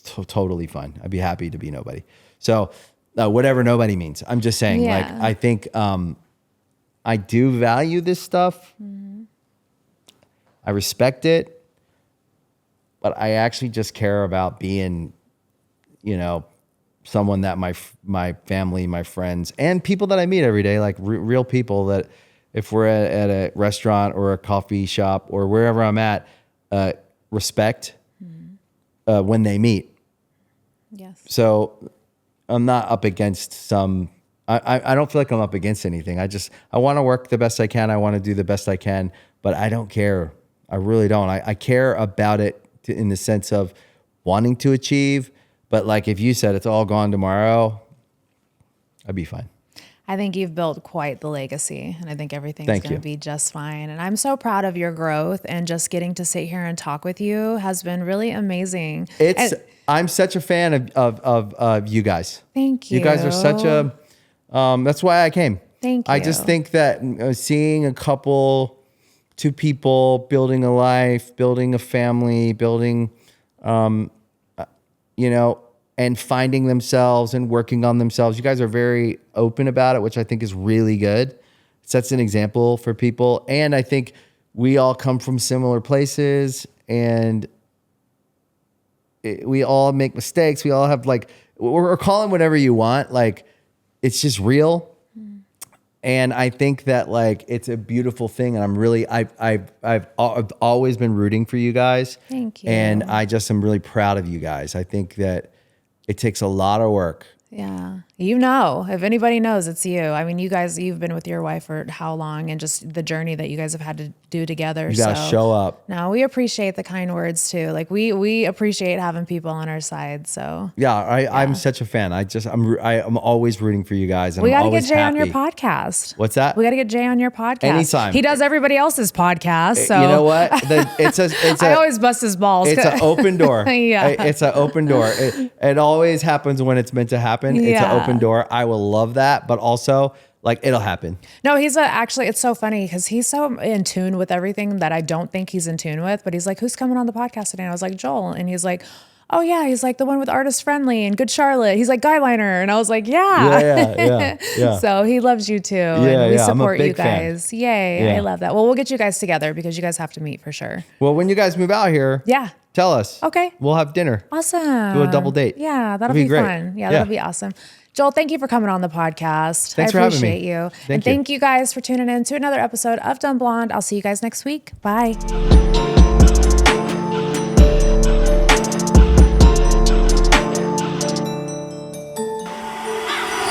totally fine. I'd be happy to be nobody. So whatever nobody means, I'm just saying, like, I think I do value this stuff. Mm-hmm. I respect it. But I actually just care about being, someone that my family, my friends, and people that I meet every day, like real people that if we're at a restaurant or a coffee shop or wherever I'm at, respect when they meet. Yes. So I'm not up against I don't feel like I'm up against anything. I want to work the best I can. I want to do the best I can, but I don't care. I really don't. I care about it in the sense of wanting to achieve, but like if you said it's all gone tomorrow, I'd be fine. I think you've built quite the legacy, and I think everything's going to be just fine. And I'm so proud of your growth, and just getting to sit here and talk with you has been really amazing. I'm such a fan of you guys. Thank you. You guys are such a, that's why I came. Thank you. I just think that seeing two people building a life, building a family, building, and finding themselves and working on themselves. You guys are very open about it, which I think is really good. It sets an example for people. And I think we all come from similar places, and we all make mistakes. We all have or call them whatever you want. Like, it's just real. And I think that it's a beautiful thing, and I've always been rooting for you guys. Thank you. And I just am really proud of you guys. I think that it takes a lot of work. Yeah. If anybody knows, it's you. I mean, you've been with your wife for how long, and just the journey that you guys have had to do together. You gotta show up. No, we appreciate the kind words too. Like we appreciate having people on our side. So yeah, I'm such a fan. I'm always rooting for you guys. And we got to get Jay on your podcast. What's that? We got to get Jay on your podcast. Anytime. He does everybody else's podcast. So you know what? I always bust his balls. It's an open door. Yeah. It's an open door. It always happens when it's meant to happen. Yeah. It's an open door. I will love that, but also it'll happen. No, actually, it's so funny because he's so in tune with everything that I don't think he's in tune with, but he's like, who's coming on the podcast today? And I was like, Joel. And he's like, oh yeah, he's like the one with Artist Friendly and Good Charlotte. He's like Guyliner. And I was like, yeah. Yeah. So he loves you too. Yeah, and we yeah, I'm a support you big fan. guys. Yay. Yeah. I love that. Well, we'll get you guys together because you guys have to meet for sure. Well, when you guys move out here, Yeah. tell us. Okay. We'll have dinner. Awesome. Do a double date. Yeah, that'll It'd be great. fun. Yeah, that'll be awesome. Joel, thank you for coming on the podcast. Thanks I for having appreciate me. you. Thank and you. thank you guys for tuning in to another episode of Dumb Blonde. I'll see you guys next week. Bye.